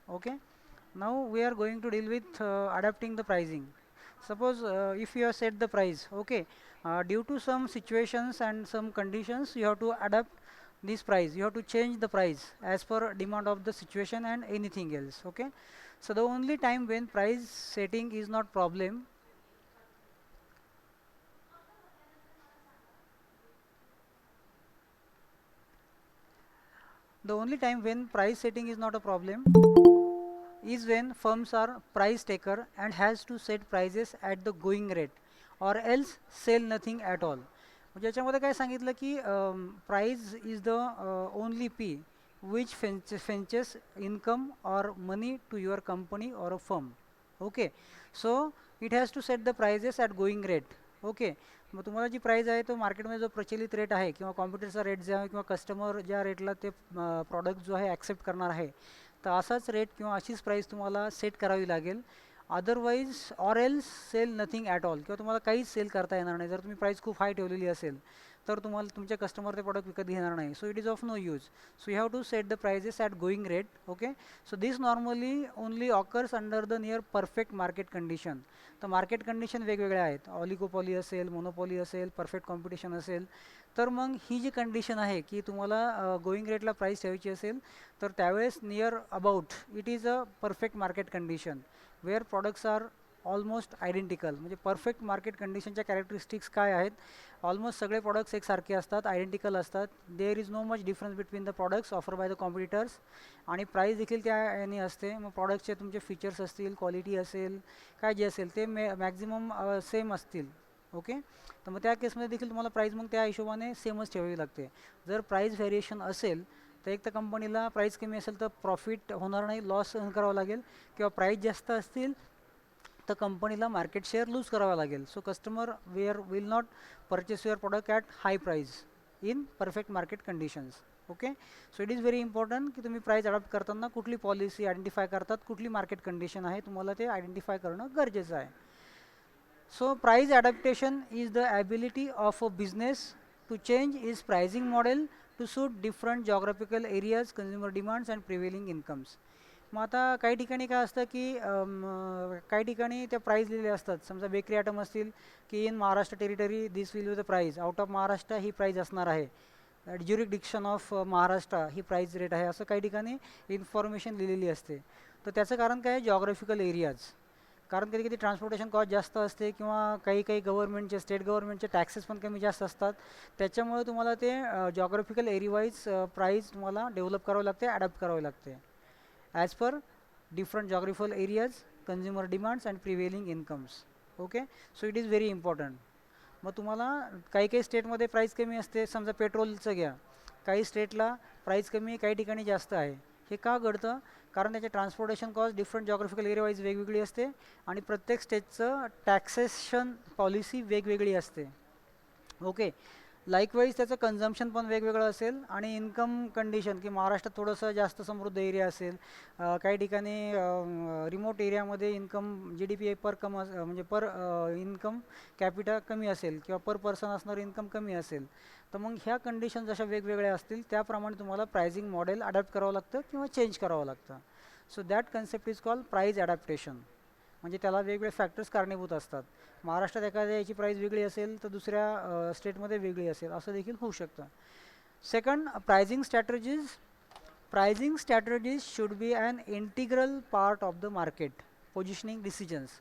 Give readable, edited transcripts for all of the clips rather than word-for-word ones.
Okay, now we are going to deal with adapting the pricing. Suppose if you have set the price, okay, due to some situations and some conditions, you have to adapt this price. You have to change the price as per demand of the situation and anything else. Okay, so the only time when price setting is not problem, the only time when price setting is not a problem is when firms are price taker and has to set prices at the going rate or else sell nothing at all. म्हणजे याच्यामध्ये काय सांगितलं की price is the only P which fetches income or money to your company or a firm. Okay, so it has to set the prices at going rate. Okay, मग तुम्हाला जी price आहे तो मार्केटमध्ये जो प्रचलित रेट आहे किंवा कॉम्प्युटरचा रेट जो आहे किंवा कस्टमर ज्या रेटला ते प्रॉडक्ट जो आहे ॲक्सेप्ट करणार आहे, तर असाच रेट किंवा अशीच प्राईस तुम्हाला सेट करावी लागेल. Otherwise or else sell nothing at all, किंवा तुम्हाला काहीच सेल करता येणार नाही. जर तुम्ही प्राईस खूप हाय ठेवलेली असेल तर तुम्हाला तुमचे कस्टमर ते प्रॉडक्ट विकत घेणार नाही. So it is of no use. So you have to set the prices at going rate. Okay, so this normally only occurs under the near perfect market condition. तर मार्केट कंडिशन वेगवेगळ्या आहेत. ऑलिगोपॉली असेल, monopoly असेल, perfect competition असेल. तर मग ही जी condition आहे की तुम्हाला गोईंग रेटला प्राईस ठेवायची असेल तर त्यावेळेस near about it is a perfect market condition where products are almost identical. म्हणजे परफेक्ट मार्केट कंडिशनच्या कॅरेक्टरिस्टिक्स काय आहेत? ऑलमोस्ट सगळे प्रॉडक्ट्स एकसारखे असतात, आयडेंटिकल असतात. There is no much difference between the products offer by the competitors. आणि price देखील त्या याने असते. मग प्रॉडक्टचे तुमचे फीचर्स असतील, क्वालिटी असेल, काय जे असेल ते मॅक्झिमम सेम असतील. ओके, तर मग त्या केसमध्ये देखील तुम्हाला प्राईस मग त्या हिशोबाने सेमच ठेवावी लागते. जर प्राईस व्हेरिएशन असेल तर एक तर कंपनीला प्राईस कमी असेल तर प्रॉफिट होणार नाही, लॉस सहन करावा लागेल. किंवा प्राईस जास्त असतील तर कंपनीला मार्केट शेअर लूज करावा लागेल. So customer will not purchase your product at high price in perfect market conditions. Okay, so it is very important की तुम्ही प्राईस अडॉप्ट करताना कुठली पॉलिसी आयडेंटिफाय करतात, कुठली मार्केट कंडिशन आहे, तुम्हाला ते आयडेंटिफाय करणं गरजेचं आहे. So price adaptation is the ability of a business to change its pricing model to suit different geographical areas, consumer demands and prevailing incomes. मग आता काही ठिकाणी काय असतं की काही ठिकाणी त्या प्राईस लिहिलेल्या असतात. समजा बेकरी आयटम असतील की in Maharashtra territory this will be the price, out of Maharashtra he price असणार आहे, jurisdiction of Maharashtra he price rate आहे, असं काही ठिकाणी इन्फॉर्मेशन लिहिलेली असते. तर त्याचं कारण काय आहे? Geographical areas. कारण कधी कधी ट्रान्सपोर्टेशन कॉस्ट जास्त असते किंवा काही काही गव्हर्नमेंटचे स्टेट गव्हर्नमेंटचे टॅक्सेस पण कमी जास्त असतात. त्याच्यामुळे तुम्हाला ते जॉग्राफिकल एरियावाईज प्राईस तुम्हाला डेव्हलप करावं लागते, अडॅप्ट करावं लागते as per different geographical areas, consumer demands and prevailing incomes. Okay, so it is very important. मग तुम्हाला काही काही स्टेटमध्ये प्राईस कमी असते. समजा पेट्रोलचं घ्या, काही स्टेटला प्राईस कमी आहे, काही ठिकाणी जास्त आहे. हे का घडतं? कारण त्याचे transportation cost different geographical area-wise वेगवेगळी असते आणि प्रत्येक स्टेटचं टॅक्सेशन पॉलिसी वेगवेगळी असते. ओके, लाईकवाईज त्याचं कन्झम्पशन पण वेगवेगळं असेल आणि इन्कम कंडिशन की महाराष्ट्रात थोडंसं जास्त समृद्ध एरिया असेल, काही ठिकाणी रिमोट एरियामध्ये इन्कम जी डी पी पर म्हणजे पर इन्कम कॅपिटा कमी असेल किंवा पर पर्सन असणारं इन्कम कमी असेल. तर मग ह्या कंडिशन जशा वेगवेगळ्या असतील त्याप्रमाणे तुम्हाला प्रायझिंग मॉडेल अडॅप्ट करावं लागतं किंवा चेंज करावं लागतं. So that concept is called price adaptation. म्हणजे त्याला वेगवेगळे फॅक्टर्स कारणीभूत असतात. महाराष्ट्रात एखाद्या याची प्राईस वेगळी असेल तर दुसऱ्या स्टेटमध्ये वेगळी असेल, असं देखील होऊ शकतं. Second, pricing strategies. Pricing strategies should be an integral part of the market positioning decisions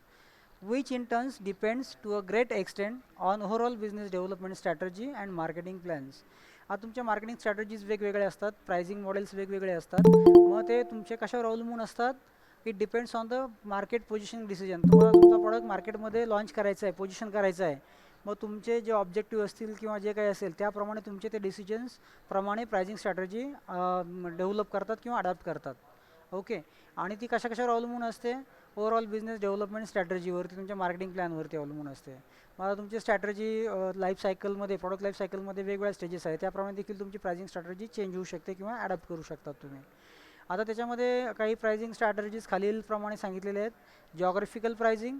which in turns depends to a great extent on overall business development strategy and marketing plans. आता तुमच्या marketing strategies वेगवेगळ्या असतात, pricing models वेगवेगळे असतात. मग ते तुमचे कशावर अवलंबून असतात? It depends on the market positioning decision. तुम्हाला तुमचा प्रॉडक्ट मार्केटमध्ये लॉन्च करायचा आहे, पोझिशन करायचं आहे. मग तुमचे जे ऑब्जेक्टिव्ह असतील किंवा जे काही असेल त्याप्रमाणे तुमचे ते डिसिजन्स प्रमाणे प्रायझिंग स्ट्रॅटर्जी डेव्हलप करतात किंवा अडॅप्ट करतात. ओके, आणि ती कशा कशावर अवलंबून असते? ओव्हरऑल बिझनेस डेव्हलपमेंट स्ट्रॅटर्जीवरती, तुमच्या मार्केटिंग प्लॅनवरती अवलंबून असते. मला तुमची स्ट्रॅटर्जी लाईफ सायकलमध्ये, प्रॉडक्ट लाईफ सायकलमध्ये वेगवेगळ्या स्टेजेस आहेत, त्याप्रमाणे देखील तुमची प्रायझिंग स्ट्रॅटर्जी चेंज होऊ शकते किंवा अडॅप्ट करू शकतात तुम्ही. आता त्याच्यामध्ये काही प्रायझिंग स्ट्रॅटर्जीज खालीलप्रमाणे सांगितलेले आहेत. Geographical pricing,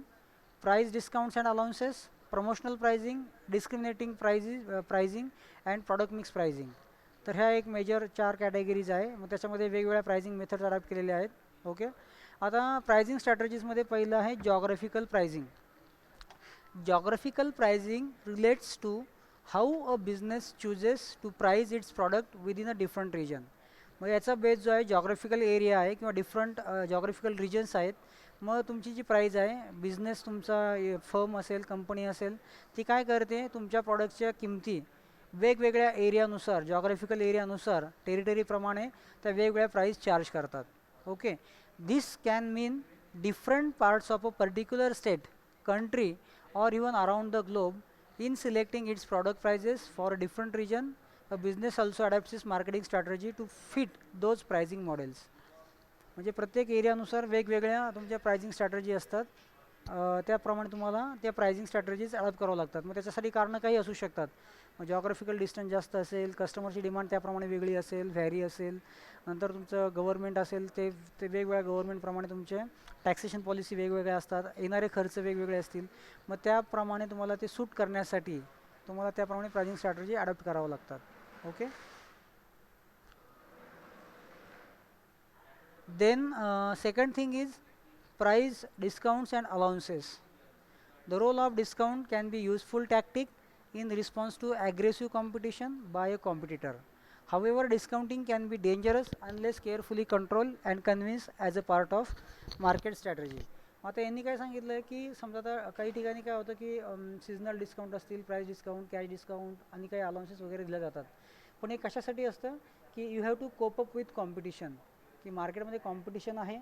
price discounts and allowances, promotional pricing, discriminating pricing and product mix pricing. तर ह्या एक मेजर 4 कॅटेगरीज आहे. मग त्याच्यामध्ये वेगवेगळ्या प्रायझिंग मेथड्स अडॅप्ट केलेल्या आहेत. ओके. आता प्राइसिंग स्ट्रॅटर्जीजमध्ये पहिलं आहे geographical pricing. Geographical pricing relates to how a business chooses to price its product within a different region. मग याचा बेस जो आहे जॉग्राफिकल एरिया आहे किंवा डिफरंट जॉग्राफिकल रिजन्स आहेत. मग तुमची जी प्राईज आहे, बिझनेस तुमचा फर्म असेल, कंपनी असेल, ती काय करते, तुमच्या प्रॉडक्टच्या किमती वेगवेगळ्या एरियानुसार, जॉग्राफिकल एरियानुसार, टेरिटरीप्रमाणे त्या वेगवेगळ्या प्राईस चार्ज करतात. Okay. This can mean different parts of a particular state, country, or even around the globe. In selecting its product prices for a different region, a business also adapts its marketing strategy to fit those pricing models. म्हणजे प्रत्येक एरियानुसार वेगवेगळ्या तुमच्या pricing strategy असतात. त्याप्रमाणे तुम्हाला त्या pricing strategies adopt करावं लागतात. मग त्याच्यासाठी कारणं काही असू शकतात. मग जॉग्राफिकल डिस्टन्स जास्त असेल, कस्टमरची डिमांड त्याप्रमाणे वेगळी असेल, व्हॅरी असेल, नंतर तुमचं गव्हर्नमेंट असेल, ते ते वेगवेगळ्या गव्हर्नमेंटप्रमाणे तुमचे टॅक्सेशन पॉलिसी वेगवेगळ्या असतात, येणारे खर्च वेगवेगळे असतील. मग त्याप्रमाणे तुम्हाला ते सूट करण्यासाठी तुम्हाला त्याप्रमाणे प्राइसिंग स्ट्रॅटर्जी अडॉप्ट करावं लागतात. Okay. Then second thing is price discounts and allowances. The role of discount can be useful tactic in response to aggressive competition by a competitor. However, discounting can be dangerous unless carefully controlled and convinced as a part of market strategy. आता यांनी काय सांगितलं आहे की समजा आता काही ठिकाणी काय होतं की सीजनल डिस्काउंट असतील, प्राईस डिस्काउंट, कॅश डिस्काउंट आणि काही अलाउन्सेस वगैरे दिल्या जातात. पण हे कशासाठी असतं की you have to cope up with competition, की मार्केटमध्ये कॉम्पिटिशन आहे,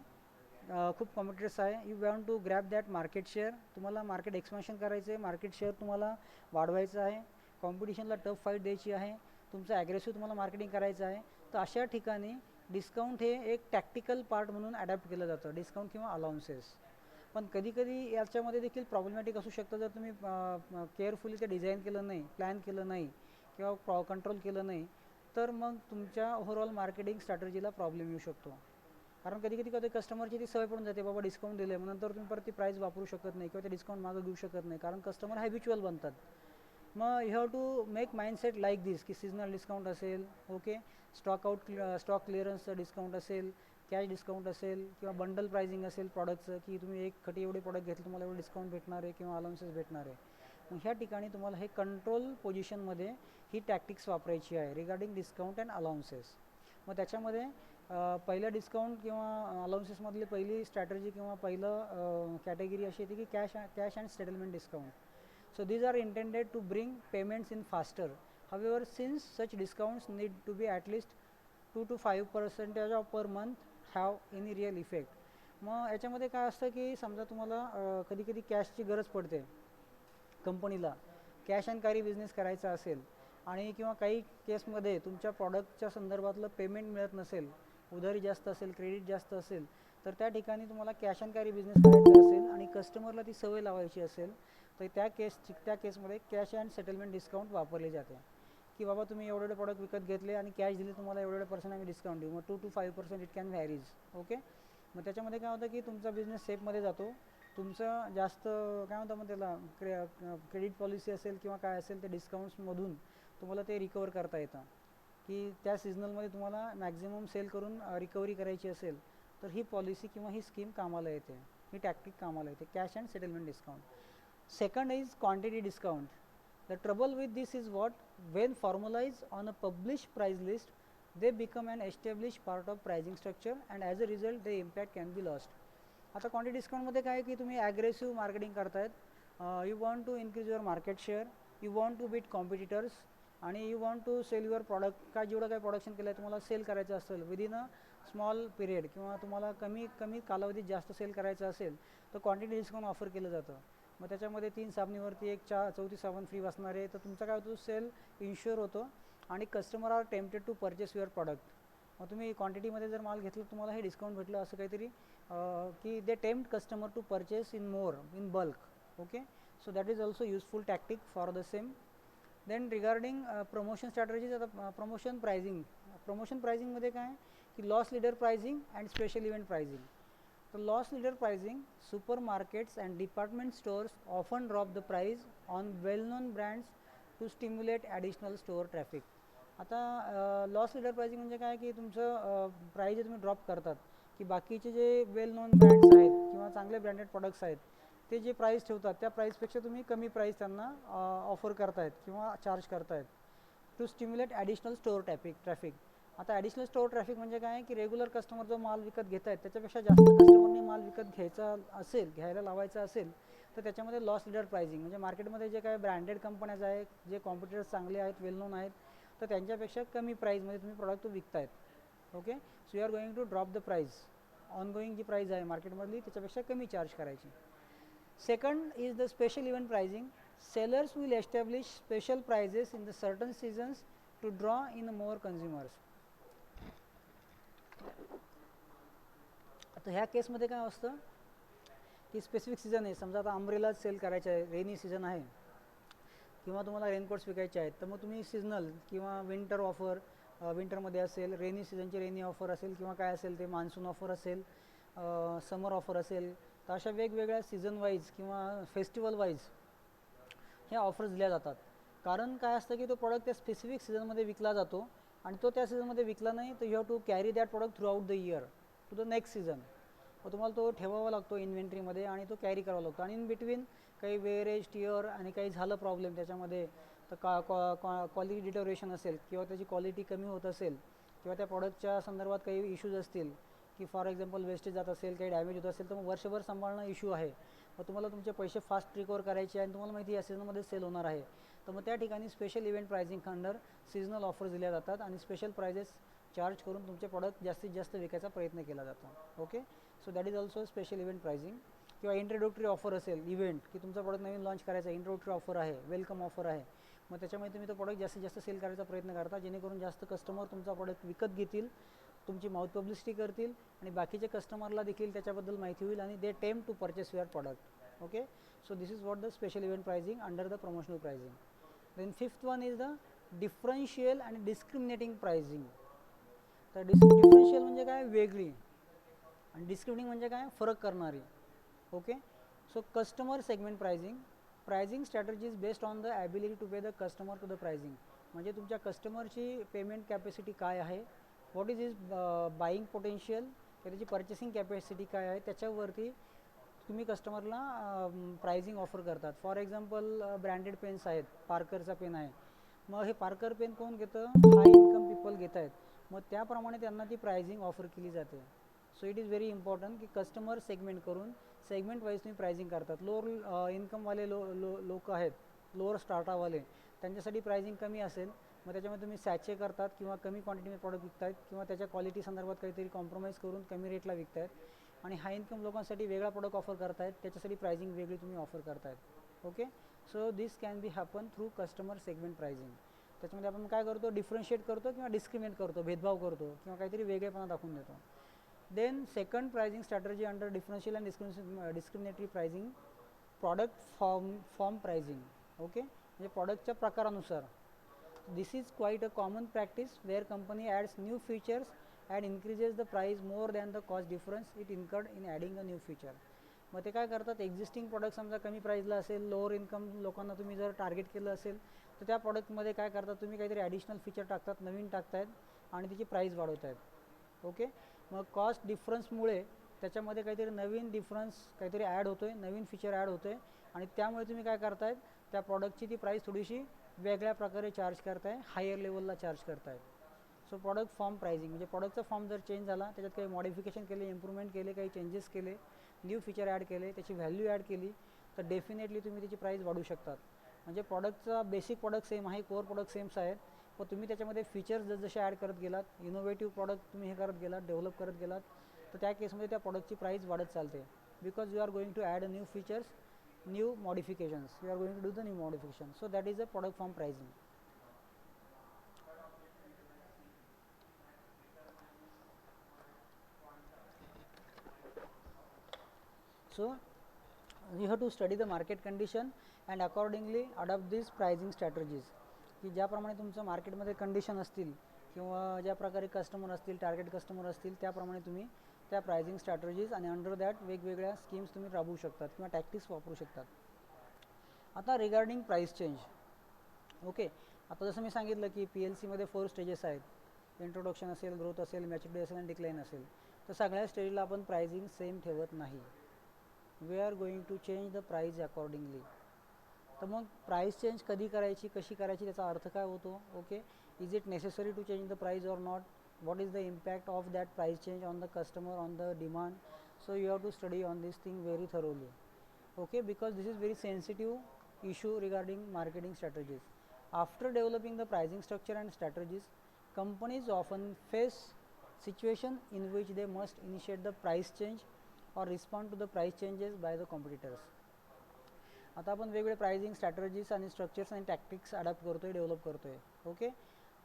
खूप कॉम्पिटिटर्स आहे. You want to grab that market share. तुम्हाला मार्केट एक्सपान्शन करायचं आहे, मार्केट शेअर तुम्हाला वाढवायचं आहे, कॉम्पिटिशनला टफ फाईट द्यायची आहे, तुमचं ॲग्रेसिव्ह तुम्हाला मार्केटिंग करायचं आहे. तर अशा ठिकाणी डिस्काउंट हे एक टॅक्टिकल पार्ट म्हणून ॲडॅप्ट केलं जातं, डिस्काउंट किंवा अलाउन्सेस. पण कधीकधी याच्यामध्ये देखील प्रॉब्लेमॅटिक असू शकतं जर तुम्ही केअरफुली ते डिझाईन केलं नाही, प्लॅन केलं नाही किंवा कंट्रोल केलं नाही, तर मग तुमच्या ओव्हरऑल मार्केटिंग स्ट्रॅटर्जीला प्रॉब्लेम येऊ शकतो. कारण कधी कधी कधी कस्टमरची ती सवय पडून जाते, बाबा डिस्काउंट दिले मग नंतर तुम्ही परत ती प्राईस वापरू शकत नाही किंवा ते डिस्काउंट मागं घेऊ शकत नाही, कारण कस्टमर हॅबिच्युअल बनतात. मग you have to make mindset like this की सीजनल डिस्काउंट असेल, ओके, स्टॉक क्लिअरन्सचं डिस्काउंट असेल, कॅश डिस्काउंट असेल किंवा बंडल प्राइसिंग असेल प्रॉडक्टचं, की तुम्ही एक खटी एवढे प्रॉडक्ट घेतले तुम्हाला एवढं डिस्काउंट भेटणार आहे किंवा अलाउन्सेस भेटणार आहे. मग ह्या ठिकाणी तुम्हाला हे कंट्रोल पोझिशनमध्ये ही टॅक्टिक्स वापरायची आहे रिगार्डिंग डिस्काउंट अँड अलाउन्सेस. मग त्याच्यामध्ये पहिलं डिस्काउंट किंवा अलाउन्सेसमधली पहिली स्ट्रॅटर्जी किंवा पहिलं कॅटेगरी अशी येते की cash and settlement discount. So these are intended to bring payments in faster. However, since such discounts need to be at least 2 to 5% of per month have any real effect. मग याच्यामध्ये काय असतं की समजा तुम्हाला कधी कधी कॅशची गरज पडते कंपनीला, कॅश अँड कॅरी बिझनेस करायचा असेल आणि किंवा काही केसमध्ये तुमच्या प्रॉडक्टच्या संदर्भातलं पेमेंट मिळत नसेल, उधारी जास्त असेल, क्रेडिट जास्त असेल, तर त्या ठिकाणी तुम्हाला कॅश अँड कॅरी बिझनेस करायचा असेल आणि कस्टमरला ती सवय लावायची असेल, तर त्या केसमध्ये कॅश अँड सेटलमेंट डिस्काउंट वापरले जाते. की बाबा तुम्ही एवढे प्रॉडक्ट विकत घेतले आणि कॅश दिले, तुम्हाला एवढे पर्सेंट आम्ही डिस्काउंट देऊ, मग 2 to 5% it can varies. Okay. मग त्याच्यामध्ये काय होतं की तुमचा बिझनेस सेफमध्ये जातो, तुमचं जास्त काय म्हणतं मग त्याला क्रेडिट पॉलिसी असेल किंवा काय असेल ते डिस्काउंट्समधून तुम्हाला ते रिकवर करता येतं. की त्या सीजनलमध्ये तुम्हाला मॅक्झिमम सेल करून रिकव्हरी करायची असेल तर ही पॉलिसी किंवा ही स्कीम कामाला येते, ही टॅक्टिक कामाला येते, cash and settlement discount. Second is quantity discount. The trouble with this is what, when formalized on a published price list, they become an established part of pricing structure and as a result the impact can be lost. आता quantity डिस्काउंटमध्ये काय की तुम्ही aggressive marketing करतायत, you want to increase your market share, you want to beat competitors आणि you want to sell your product. काय जेवढं काय प्रोडक्शन केलं आहे तुम्हाला सेल करायचं असेल विदिन अ स्मॉल पिरियड किंवा तुम्हाला कमी कमी कालावधीत जास्त सेल करायचं असेल तर क्वांटिटी डिस्काउंट ऑफर केलं जातं. मग त्याच्यामध्ये 3 साबणीवरती एक चौथी साबण फ्री बसणार आहे, तर तुमचा काय होतो, सेल इन्श्युअर होतो आणि customer are tempted to purchase your product. मग तुम्ही क्वांटिटीमध्ये जर माल घेतला तुम्हाला हे डिस्काउंट भेटलं असं काहीतरी, की they tempt customer to purchase in more in bulk. Okay. So that is also useful tactic for the same. Then regarding promotion strategies, आता प्रमोशन प्राइसिंगमध्ये काय की loss leader pricing and special event pricing. The loss leader pricing, supermarkets and department stores often drop the price on well-known brands to stimulate additional store traffic. आता loss leader pricing म्हणजे काय की तुमचं price तुम्ही drop करतात, की बाकीचे जे वेल नोन ब्रँड्स आहेत किंवा चांगले ब्रँडेड प्रोडक्ट्स आहेत ते जे प्राईस ठेवतात त्या प्राईसपेक्षा तुम्ही कमी प्राईस त्यांना ऑफर करतायत किंवा चार्ज करतायत to stimulate additional store traffic. आता ॲडिशनल स्टोअर ट्रॅफिक म्हणजे काय की रेग्युलर कस्टमर जो माल विकत घेत आहेत त्याच्यापेक्षा जास्त कस्टमरने माल विकत घ्यायला लावायचा असेल तर त्याच्यामध्ये लॉस लिडर प्राइसिंग म्हणजे मार्केटमध्ये जे काय ब्रँडेड कंपन्याज आहेत जे कॉम्पिटिटर्स चांगले आहेत वेल नोन आहेत तर त्यांच्यापेक्षा कमी प्राईजमध्ये तुम्ही प्रॉडक्ट तो विकतायत. Okay, so you are going to drop the price. Ongoing जी प्राईस आहे मार्केटमधली त्याच्यापेक्षा कमी चार्ज करायची. Second is the special event pricing. Sellers will establish special prices in the certain seasons to draw in more consumers. आता ह्या केसमध्ये काय असतं की स्पेसिफिक सीझन आहे, समजा आता अम्ब्रेला सेल करायचं आहे, रेनी सीझन आहे किंवा तुम्हाला रेनकोट्स विकायचे आहेत तर मग तुम्ही सीजनल किंवा विंटर ऑफर विंटरमध्ये असेल, रेनी सीझनची रेनी ऑफर असेल किंवा काय असेल ते मान्सून ऑफर असेल, समर ऑफर असेल, तर अशा वेगवेगळ्या सीझन वाईज किंवा फेस्टिवल वाईज ह्या ऑफर्स दिल्या जातात. कारण काय असतं की तो प्रॉडक्ट त्या स्पेसिफिक सीझनमध्ये विकला जातो आणि तो त्या सीझनमध्ये विकला नाही तर you have to carry that product throughout the year to the next season. मग तुम्हाला तो ठेवावा लागतो इन्व्हेंटरीमध्ये आणि तो कॅरी करावा लागतो आणि इन बिटवीन काही वेअरेज टिअर आणि काही झालं प्रॉब्लेम त्याच्यामध्ये तर क्वालिटी डिटोरेशन असेल किंवा त्याची क्वालिटी कमी होत असेल किंवा त्या प्रॉडक्टच्या संदर्भात काही इश्यूज असतील की फॉर एक्झाम्पल वेस्टेज जात असेल, काही डॅमेज होत असेल तर मग वर्षभर सांभाळणं इश्यू आहे. मग तुम्हाला तुमचे पैसे फास्ट रिकवर करायचे आणि तुम्हाला माहिती या सीझनमध्ये सेल होणार आहे तर मग त्या ठिकाणी special event pricing under seasonal offers दिल्या जातात आणि स्पेशल प्राइजेस चार्ज करून तुमचे प्रॉडक्ट जास्तीत जास्त विकायचा प्रयत्न केला जातो. Okay, so that is also special event pricing. किंवा इंट्रोडक्टरी ऑफर असेल इव्हेंट की तुमचा प्रॉडक्ट नवीन लॉन्च करायचा आहे, इंट्रोडक्टरी ऑफर आहे, वेलकम ऑफर आहे, मग त्याच्यामुळे तुम्ही तो प्रॉडक्ट जास्तीत जास्त सेल करायचा प्रयत्न करता जेणेकरून जास्त कस्टमर तुमचा प्रॉडक्ट विकत घेतील, तुमची माउथ पब्लिसिटी करतील आणि बाकीचे कस्टमरला देखील त्याच्याबद्दल माहिती होईल आणि they tempt to purchase your product. Okay, so this is what the special event pricing under the promotional pricing. Then fifth one is the differential आणि डिस्क्रिमिनेटिंग प्राइसिंग. तर डिफरन्शियल म्हणजे काय, वेगळी, आणि डिस्क्रिमिनेटिंग म्हणजे काय, फरक करणारी. Okay, so customer segment pricing strategy is based on the ability to pay the customer to the pricing. म्हणजे तुमच्या कस्टमरची पेमेंट कॅपॅसिटी काय आहे, व्हॉट इज बाईंग पोटेन्शियल, त्याची पर्चेसिंग कॅपॅसिटी काय आहे, त्याच्यावरती तुम्ही कस्टमरला प्राइसिंग ऑफर करतात. फॉर एक्झाम्पल ब्रँडेड पेन्स आहेत, पार्करचा पेन आहे, मग हे पार्कर पेन कोण घेतं, हाय इन्कम पीपल घेत आहेत, मग त्याप्रमाणे त्यांना ती प्राइसिंग ऑफर केली जाते. So it is very important की कस्टमर सेगमेंट करून सेगमेंट वाईज तुम्ही प्राइसिंग करतात. लोअर इन्कमवाले लोक आहेत, लोअर स्टार्टावाले, त्यांच्यासाठी प्राइसिंग कमी असेल मग त्याच्यामध्ये तुम्ही सॅचे करतात किंवा कमी क्वांटिटीमध्ये प्रॉडक्ट विकतायत किंवा त्याच्या क्वालिटी संदर्भात काहीतरी कॉम्प्रोमाइज करून कमी रेटला विकतायत. आणि हाय इन्कम लोकांसाठी वेगळा प्रोडक्ट ऑफर करतायत, त्याच्यासाठी प्राइसिंग वेगळी तुम्ही ऑफर करतायत. Okay, so this can be happen through customer segment pricing. त्याच्यामध्ये आपण काय करतो, डिफरन्शिएट करतो किंवा डिस्क्रिमिनेट करतो, भेदभाव करतो किंवा काहीतरी वेगळेपणा दाखवून देतो. Then second pricing strategy under differential and discriminatory pricing, product form pricing. Okay, म्हणजे प्रॉडक्टच्या प्रकारानुसार. This is quite a common practice where company adds new features and increases the price more than the cost difference it incurred in adding a new feature. मग ते काय करतात, existing product समजा कमी प्राईजला असेल, लोअर इन्कम लोकांना तुम्ही जर टार्गेट केलं असेल तर त्या प्रॉडक्टमध्ये काय करतात, तुम्ही काहीतरी ॲडिशनल फीचर टाकतात, नवीन टाकतायत आणि त्याची प्राईस वाढवत आहेत. ओके, मग कॉस्ट डिफरन्समुळे त्याच्यामध्ये काहीतरी नवीन डिफरन्स काहीतरी ॲड होतो आहे, नवीन फीचर ॲड होतो आहे आणि त्यामुळे तुम्ही काय करतायत, त्या प्रॉडक्टची ती प्राईस थोडीशी वेगळ्या प्रकारे चार्ज करताय, हायर लेवलला चार्ज करताय. सो प्रॉडक्ट फॉर्म प्राइसिंग म्हणजे प्रॉडक्टचा फॉर्म जर चेंज झाला, त्याच्यात काही मॉडिफिकेशन केले, इम्प्रूव्हमेंट केले, काही चेंजेस केले, न्यू फीचर ॲड केले, त्याची व्हॅल्यू ॲड केली तर डेफिनेटली तुम्ही त्याची प्राईस वाढवू शकतात. म्हणजे प्रॉडक्टचा बेसिक प्रॉडक्ट सेम आहे, कोअर प्रॉडक्ट सेम्स आहेत, पण तुम्ही त्याच्यामध्ये फीचर्स जसे ॲड करत गेलात, इनोव्हेटिव्ह प्रॉडक्ट तुम्ही हे करत गेलात, डेव्हलप करत गेलात तर त्या केसमध्ये त्या प्रॉडक्टची प्राईस वाढत चालते. Because you are going to add a new features, new modifications, you are going to do the new modification. So that is the product form pricing. So you have to study the market condition and accordingly adopt these pricing strategies. की ज्याप्रमाणे तुमचं मार्केटमध्ये condition असतील किंवा ज्या प्रकारे customer असतील, target customer असतील त्याप्रमाणे तुम्ही त्या प्राइसिंग स्ट्रॅटर्जीज आणि अंडर दॅट वेगवेगळ्या स्कीम्स तुम्ही राबवू शकतात किंवा टॅक्टिक्स वापरू शकतात. आता रिगार्डिंग प्राइस चेंज. ओके, आता जसं मी सांगितलं की PLCमध्ये 4 स्टेजेस आहेत, इंट्रोडक्शन असेल, ग्रोथ असेल, मॅच्युरिटी असेल आणि डिक्लाइन असेल. तर सगळ्या स्टेजला आपण प्राइसिंग सेम ठेवत नाही. We are going to change the price accordingly. तर मग प्राइस चेंज कधी करायची, कशी करायची, त्याचा अर्थ काय होतो. Okay, is it necessary to change the price or not, what is the impact of that price change on the customer, on the demand. So you have to study on this thing very thoroughly. Okay, because this is very sensitive issue regarding marketing strategies. After developing the pricing structure and strategies, companies often face situation in which they must initiate the price change or respond to the price changes by the competitors. आता आपण वेगवेगळे pricing strategies आणि structures आणि tactics adapt करतोय, develop करतोय. Okay,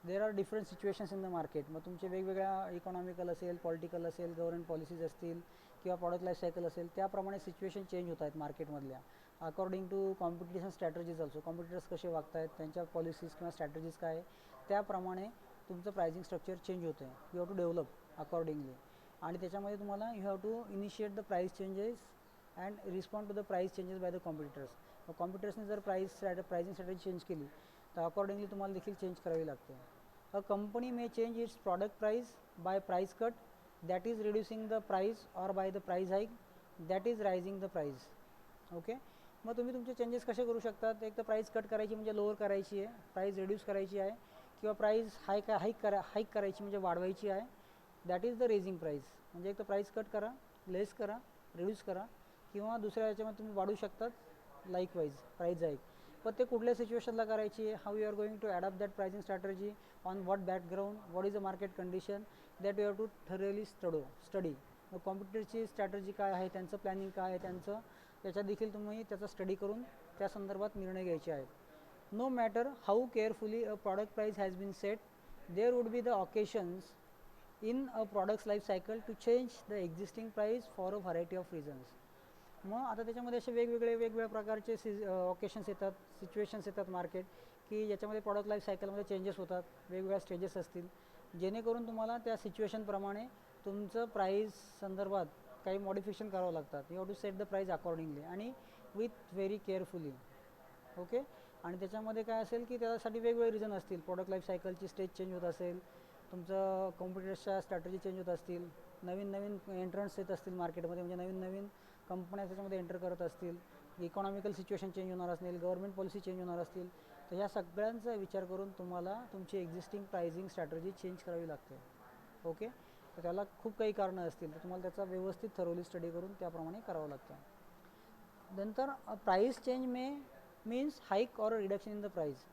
there are different situations in the market. मग तुमचे वेगवेगळ्या इकॉनॉमिकल असेल, पॉलिटिकल असेल, गव्हर्नमेंट पॉलिसीज असतील किंवा प्रॉडक्ट लाईफ सायकल असेल, त्याप्रमाणे सिच्युएशन चेंज होत आहेत मार्केटमधल्या. According to competition strategies also, competitors कसे वागत आहेत, त्यांच्या पॉलिसीज किंवा स्ट्रॅटर्जीज काय आहे, त्याप्रमाणे तुमचं प्राइसिंग स्ट्रक्चर चेंज होतं आहे. You have to develop accordingly. आणि त्याच्यामध्ये तुम्हाला you have to initiate the price changes and respond to the price changes by the competitors. कॉम्पिटिटर्सने जर प्राइसिंग स्ट्रॅटेजी चेंज केली तर अकॉर्डिंगली तुम्हाला देखील चेंज करावी लागते. A company may change its product price by price cut, that is reducing the price, और by the price hike, that is raising the price. Okay, मग तुम्ही तुमचे चेंजेस कसे करू शकतात. एक तर प्राइस कट करायची म्हणजे लोअर करायची आहे, प्राइस रिड्यूस करायची आहे, किंवा प्राइस हाईक करायची म्हणजे वाढवायची आहे. That is the raising price. म्हणजे एक तर प्राइस कट करा, लेस करा, रिड्यूस करा, किंवा दुसऱ्या याच्यामध्ये तुम्ही वाढवू शकतात लाईकवाईज प्राइस हाईक. पण ते कुठल्या सिच्युएशनला करायची आहे, how you are going to adapt that pricing strategy, on what background, what is the market condition, that you have to thoroughly study. मग कॉम्प्युटरची स्ट्रॅटर्जी काय आहे, त्यांचं प्लॅनिंग काय आहे, त्यांचं त्याच्यात देखील तुम्ही त्याचा स्टडी करून त्या संदर्भात निर्णय घ्यायचे आहेत. No matter how carefully a product price has been set, there would be the occasions in a product's life cycle to change the existing price for a variety of reasons. मग आता त्याच्यामध्ये असे वेगवेगळ्या प्रकारचे ऑकेशन्स येतात, सिच्युएशन्स येतात market, की ज्याच्यामध्ये प्रॉडक्ट लाईफ सायकलमध्ये चेंजेस होतात, वेगवेगळ्या स्टेजेस असतील, जेणेकरून तुम्हाला त्या सिच्युएशनप्रमाणे तुमचं प्राईस संदर्भात काही मॉडिफिकेशन करावं लागतात. You have to set the price accordingly आणि विथ व्हेरी केअरफुली. ओके, आणि त्याच्यामध्ये काय असेल की त्यासाठी वेगवेगळे रिझन असतील. प्रॉडक्ट लाईफ सायकलची स्टेज चेंज होत असेल, तुमचं कॉम्पिटिटर्सच्या स्ट्रॅटजी चेंज होत असतील, नवीन एंट्रन्स येत असतील मार्केटमध्ये, म्हणजे नवीन कंपन्या त्याच्यामध्ये एंटर करत असतील, इकॉनॉमिकल सिच्युएशन चेंज होणार असेल, गव्हर्नमेंट पॉलिसी चेंज होणार असतील, तर ह्या सगळ्यांचा विचार करून तुम्हाला तुमची एक्झिस्टिंग प्राइसिंग स्ट्रॅटर्जी चेंज करावी लागते. ओके, तर त्याला खूप काही कारणं असतील, तर तुम्हाला त्याचा व्यवस्थित थरोली स्टडी करून त्याप्रमाणे करावं लागतं. नंतर price change means hike or reduction in the price.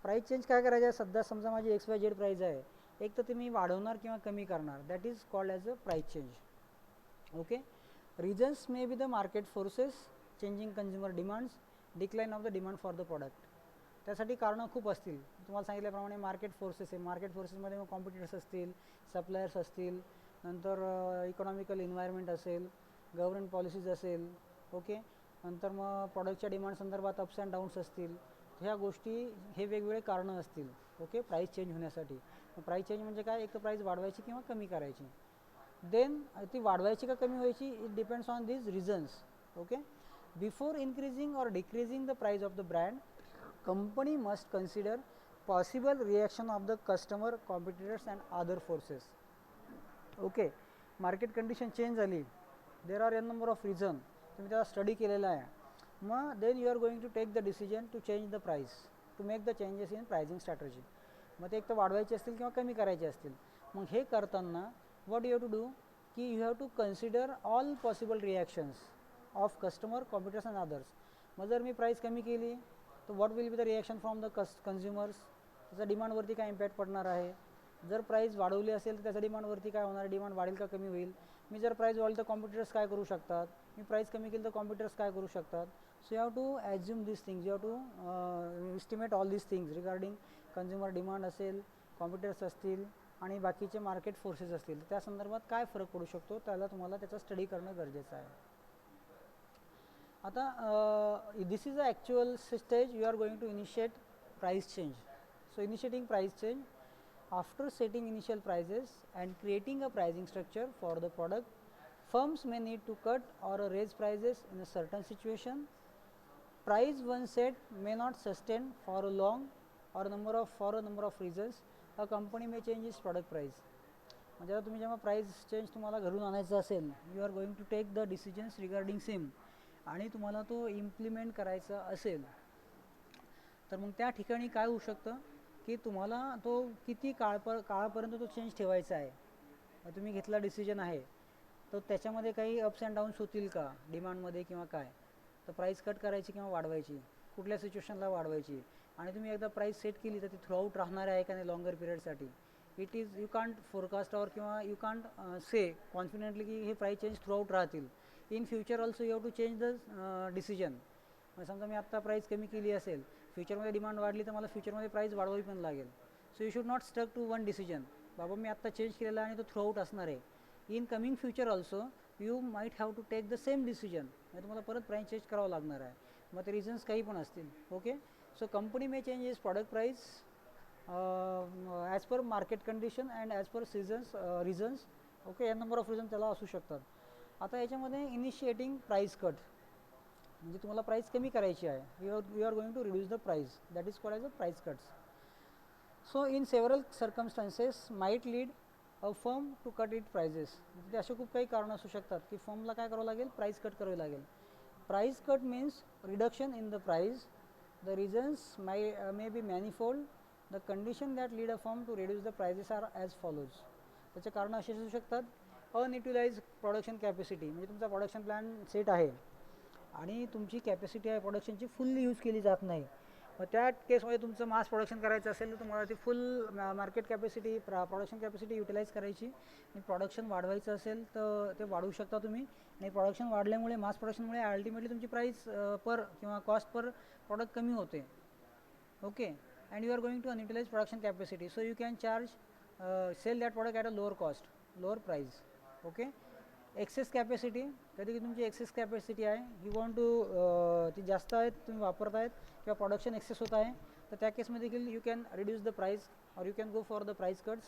Price change काय करायचं आहे, सध्या समजा माझी XYZ प्राईज आहे, एक तर तुम्ही वाढवणार किंवा कमी करणार, that is called as a price change. Okay, reasons may be the market forces, changing consumer demands, decline of the demand for the product. त्यासाठी कारणं खूप असतील. तुम्हाला सांगितल्याप्रमाणे मार्केट फोर्सेस आहे, मार्केट फोर्सेसमध्ये मग कॉम्पिटिटर्स असतील, सप्लायर्स असतील, नंतर इकॉनॉमिकल एन्व्हायरमेंट असेल, गव्हर्नमेंट पॉलिसीज असेल. ओके, नंतर मग प्रॉडक्टच्या डिमांड संदर्भात अप्स अँड डाऊन्स असतील. ह्या गोष्टी हे वेगवेगळे कारणं असतील. ओके, प्राईस चेंज होण्यासाठी. प्राईस चेंज म्हणजे काय, एक तर प्राईस वाढवायची किंवा कमी करायची. देन ती वाढवायची का कमी व्हायची, it depends on these reasons. Okay, before increasing or decreasing the price of the brand, company must consider possible reaction of the customer, competitors and other forces. Okay, market condition change झाली, there are an number of reason, तुम्ही त्याला study केलेला आहे. मग then you are going to take the decision to change the price, to make the changes in pricing strategy. मग ते एक तर वाढवायचे असतील किंवा कमी करायचे असतील. मग हे करताना what you have to do, की you have to consider all possible reactions of customer, competitors and others. मग जर मी प्राईस कमी केली तर what will be the reaction from the consumers, त्याचा डिमांडवरती काय इम्पॅक्ट पडणार आहे. जर प्राईस वाढवली असेल तर त्याचा डिमांडवरती काय होणार, डिमांड वाढेल का कमी होईल. मी जर प्राईस वाढवली तर कॉम्पिटिटर्स काय करू शकतात, मी प्राईस कमी केली तर कॉम्पिटिटर्स काय करू शकतात. So you have to assume this things, you have to estimate all this things regarding consumer demand असेल, कॉम्पिटिटर्स असतील आणि बाकीचे मार्केट फोर्सेस असतील, त्या संदर्भात काय फरक पडू शकतो त्याला तुम्हाला त्याचा स्टडी करणं गरजेचं आहे. आता this is a actual stage, you are going to initiate price change. So initiating price change, after setting initial prices and creating a pricing structure for the product, firms may need to cut or raise prices in a certain situation. Price once set may not sustain for a number of reasons. A company may change its product price. म्हणजे आता तुम्ही जेव्हा price change तुम्हाला घरून आणायचं असेल, you are going to take the decisions regarding same, आणि तुम्हाला तो इम्प्लिमेंट करायचा असेल, तर मग त्या ठिकाणी काय होऊ शकतं की तुम्हाला तो किती काळापर्यंत तो चेंज ठेवायचा आहे. तुम्ही घेतला डिसिजन आहे, तर त्याच्यामध्ये काही अप्स अँड डाऊन्स होतील का डिमांडमध्ये किंवा काय, तर प्राईस कट करायची किंवा वाढवायची, कुठल्या सिच्युएशनला वाढवायची, आणि तुम्ही एकदा प्राईस सेट केली तर ती थ्रूआउट राहणार आहे का नाही लॉंगर पिरियडसाठी. It is you can't forecast और किंवा यू कांट से कॉन्फिडेंटली की हे प्राईस चेंज थ्रूआउट राहतील. In future also you have to change the decision. समजा मी आत्ता प्राईस कमी केली असेल, फ्युचरमध्ये डिमांड वाढली तर मला फ्युचरमध्ये प्राईस वाढवावी पण लागेल. So you should not stuck to one decision. बाबा मी आत्ता चेंज केलेला आहे आणि तो थ्रूआउट असणार आहे. In coming future also you might have to take the same decision, म्हणजे तुम्हाला परत प्राईस चेंज करावं लागणार आहे. मग ते रिझन्स काही पण असतील. Okay, so company may change is product price as per market condition and as per seasons reasons. Okay, या नंबर ऑफ रिझन त्याला असू शकतात. आता याच्यामध्ये इनिशिएटिंग प्राईस कट, म्हणजे तुम्हाला प्राईस कमी करायची आहे, you are going to reduce the price, that is called as a price cuts. So in several circumstances might lead a firm to cut it prices. म्हणजे असे खूप काही कारणं असू शकतात की फर्मला काय करावं लागेल, प्राईस कट करावी लागेल. Price cut means reduction in the price. The reasons may be manifold. The condition that lead a firm to reduce the prices are as follows. त्याचे कारणं असे असू शकतात. अनयुटिलाइज प्रोडक्शन कॅपॅसिटी, म्हणजे तुमचा प्रोडक्शन प्लॅन सेट आहे आणि तुमची कॅपॅसिटी आहे प्रोडक्शनची फुल्ली यूज केली जात नाही. मग त्या केसमध्ये तुमचं मास प्रोडक्शन करायचं असेल तर तुम्हाला ती full market capacity production capacity utilise करायची. आणि प्रोडक्शन वाढवायचं असेल तर ते वाढवू शकता तुम्ही. आणि प्रोडक्शन वाढल्यामुळे मास प्रोडक्शनमुळे अल्टिमेटली तुमची प्राईस पर किंवा कॉस्ट पर प्रोडक्ट कमी होते. Okay, and you are going to unutilize production capacity, so you can charge sell that product at a lower cost, lower price. Okay, excess capacity, कधी की तुमची excess capacity आहे, you want to ती जास्त आहेत तुम्ही वापरतायत किंवा प्रोडक्शन एक्सेस होत आहे, तर त्या केसमध्ये देखील you can reduce the price और you can go for the price cuts.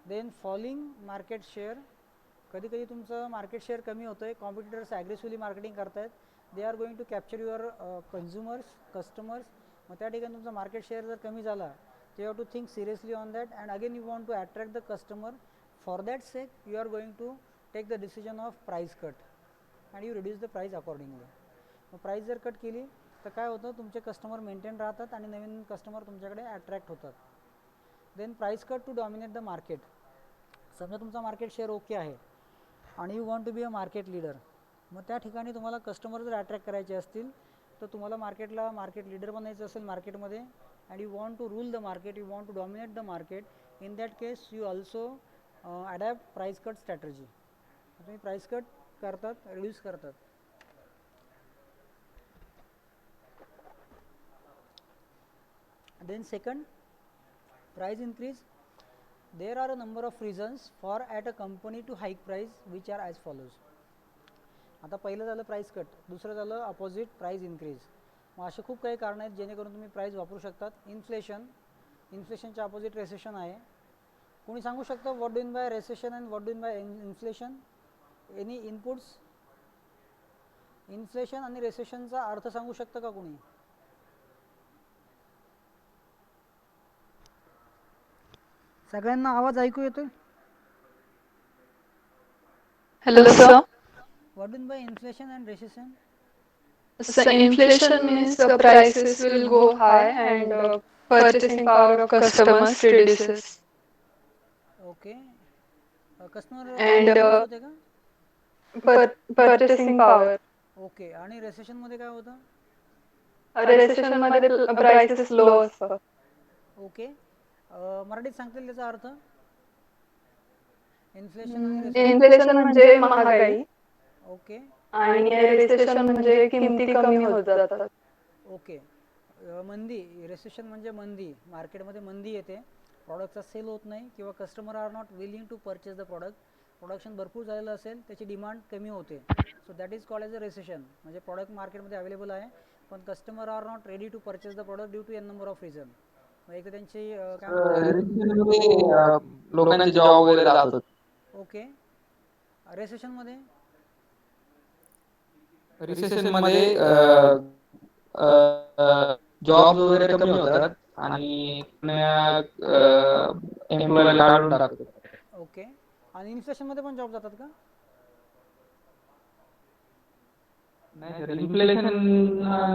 Then falling market share, कधी कधी तुमचं मार्केट शेअर कमी होतं आहे, कॉम्पिटिटर्स ॲग्रेसिव्हली मार्केटिंग करतायत, they are going to capture your customers. मग त्या ठिकाणी तुमचा मार्केट शेअर जर कमी झाला, तर you have to think seriously on that and again you want to attract the customer. For that sake you are going to take the decision of price cut and you reduce the price accordingly. मग price जर cut केली तर काय होतं, तुमचे customer maintain राहतात आणि नवीन कस्टमर तुमच्याकडे अट्रॅक्ट होतात. Then price cut to dominate the market. समजा तुमचा मार्केट शेअर ओके आहे आणि you want to be a market leader. मग त्या ठिकाणी तुम्हाला कस्टमर जर अट्रॅक्ट करायचे असतील तर तुम्हाला मार्केट लीडर बनायचं असेल मार्केटमध्ये, and you want to rule the market, you want to dominate the market, in that case you also adapt price cut strategy. तुम्ही प्राईस कट करतात, रिड्यूस करतात. Then second, price increase. There are a number of reasons for at a company to hike price which are as follows. आता पहिलं झालं price cut, दुसरं झालं opposite price increase. मग असे खूप काही कारणं आहेत जेणेकरून तुम्ही प्राईस वापरू शकतात. इन्फ्लेशनच्या अपोजिट रेसेशन आहे. कोणी सांगू शकतं what do in bye recession and what do in bye inflation? Any inputs? Inflation आणि रेसेशनचा अर्थ सांगू शकतं का कोणी? सगळ्यांना आवाज ऐकू येतोय? Hello, sir. What do in bye inflation and recession? So inflation means the prices will go high and purchasing power of customers reduces. Okay, customer And power reduce होते का? purchasing power. ओके, आणि रेसेशनमध्ये काय होतं? Recession मध्ये prices low असतं. Okay, मराठीत सांगता येईल त्याचा अर्थ? इन्फ्लेशन आणि रेसेशन. इन्फ्लेशन म्हणजे महागाई ओके. आणि रिसेशन म्हणजे किमती कमी होत जातात. ओके, मंदी, रेसेशन म्हणजे मंदी, मार्केटमध्ये मंदी येते, प्रॉडक्टचा सेल होत नाही किंवा customer are not willing to purchase the product. Production भरपूर झालेलं असेल, त्याची डिमांड कमी होते, so that is called as a recession. म्हणजे प्रॉडक्ट मार्केटमध्ये अवेलेबल आहे पण customer are not ready to purchase the product due to an number of reason. मग एक तर त्यांची काय म्हणतात, रिसेशनमध्ये लोकांचे जॉब वगैरे जातात. ओके. रेसेशनमध्ये रिसेशनमध्ये जॉब्स वगैरे कमी होतात आणि एम्प्लॉयला काढून टाकतात. ओके. आणि इन्फ्लेशनमध्ये पण जॉब जातात का? नाही सर, इन्फ्लेशन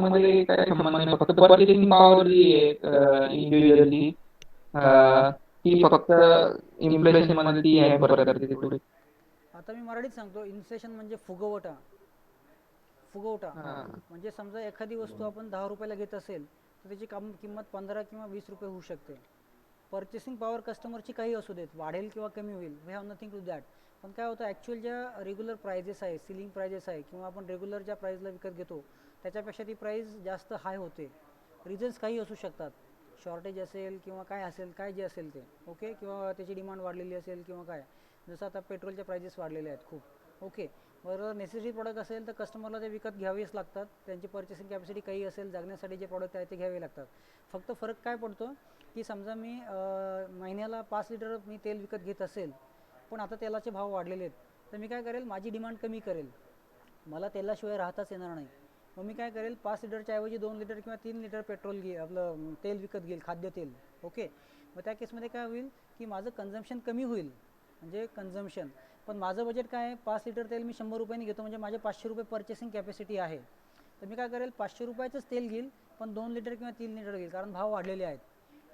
मध्ये काय संबंध नाही. फक्त पर्चेसिंग पॉवर जी आहे इंडिव्हिज्युअलची, ती फक्त इन्फ्लेशन मध्ये ती हॅम्पर करते थोडी. आता मी मराठीत सांगतो. इन्फ्लेशन म्हणजे फुगवटा. फुगवटा हां. म्हणजे समजा एखादी वस्तू आपण 10 रुपयाला घेत असेल तर त्याची किंमत 15 किंवा 20 रुपये होऊ शकते. पर्चेसिंग पॉवर कस्टमरची काही असू देत, वाढेल किंवा कमी होईल, we have nothing to that. पण काय होतं, ॲक्च्युअल ज्या रेग्युलर प्राइजेस आहे, सिलिंग प्राइजेस आहे किंवा आपण रेग्युलर ज्या प्राईजला विकत घेतो त्याच्यापेक्षा ती प्राईस जास्त हाय होते. रिझन्स काही असू शकतात, शॉर्टेज असेल किंवा काय असेल, काय जे असेल ते, ओके, किंवा त्याची डिमांड वाढलेली असेल किंवा काय. जसं आता पेट्रोलच्या प्राइजेस वाढलेले आहेत खूप, ओके. बरं, नेसेसरी प्रॉडक्ट असेल तर कस्टमरला ते विकत घ्यावेच लागतात. त्यांची पर्चेसिंग कॅपॅसिटी काही असेल, जगण्यासाठी जे प्रॉडक्ट आहे ते घ्यावे लागतात. फक्त फरक काय पडतो की समजा मी महिन्याला 5 लिटर मी तेल विकत घेत असेल, पण आता तेलाचे भाव वाढलेले आहेत, तर मी काय करेल, माझी डिमांड कमी करेल, मला तेलाशिवाय राहताच येणार नाही. मग मी काय करेल, 5 लिटरच्या ऐवजी 2 लिटर किंवा 3 लिटर पेट्रोल आपलं तेल विकत घेईल, खाद्यतेल, ओके. मग त्या केसमध्ये काय होईल की माझं कन्झम्पशन कमी होईल, म्हणजे कन्झम्पशन. पण माझं बजेट काय आहे, 5 लिटर तेल मी 100 रुपयांनी घेतो, म्हणजे माझे 500 रुपये पर्चेसिंग कॅपॅसिटी आहे. तर मी काय करेल, 500 रुपयाचंच तेल घेईल, पण 2 लिटर किंवा 3 लिटर घेईल, कारण भाव वाढलेले आहेत,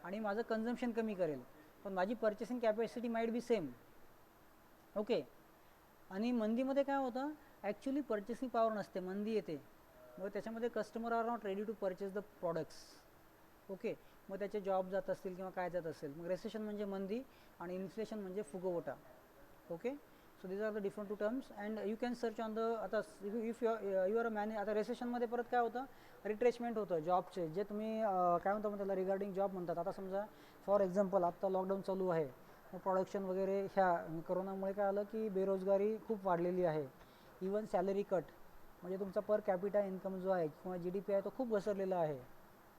आणि माझं कन्झम्पशन कमी करेल. पण माझी purchasing capacity might be same, okay. आणि मंदीमध्ये काय होतं, ॲक्च्युली पर्चेसिंग पॉवर नसते, मंदी येते. मग त्याच्यामध्ये customer are not ready to purchase the products, okay. मग त्याचे जॉब जात असतील किंवा काय जात असेल. मग रेसेशन म्हणजे मंदी आणि इन्फ्लेशन म्हणजे फुगवटा, okay. So these are the different two terms and you can search on the. आता if you are a many, आता रेसेशनमध्ये परत काय होतं, रिट्रेचमेंट होतं जॉबचे, जे तुम्ही काय म्हणतो मग त्याला, रिगार्डिंग जॉब म्हणतात. आता समजा फॉर एक्झाम्पल आत्ता लॉकडाऊन चालू आहे, मग प्रोडक्शन वगैरे ह्या कोरोनामुळे काय आलं की बेरोजगारी खूप वाढलेली आहे. इवन सॅलरी कट, म्हणजे तुमचा पर कॅपिटा इन्कम जो आहे किंवा GDP आहे तो खूप घसरलेला आहे,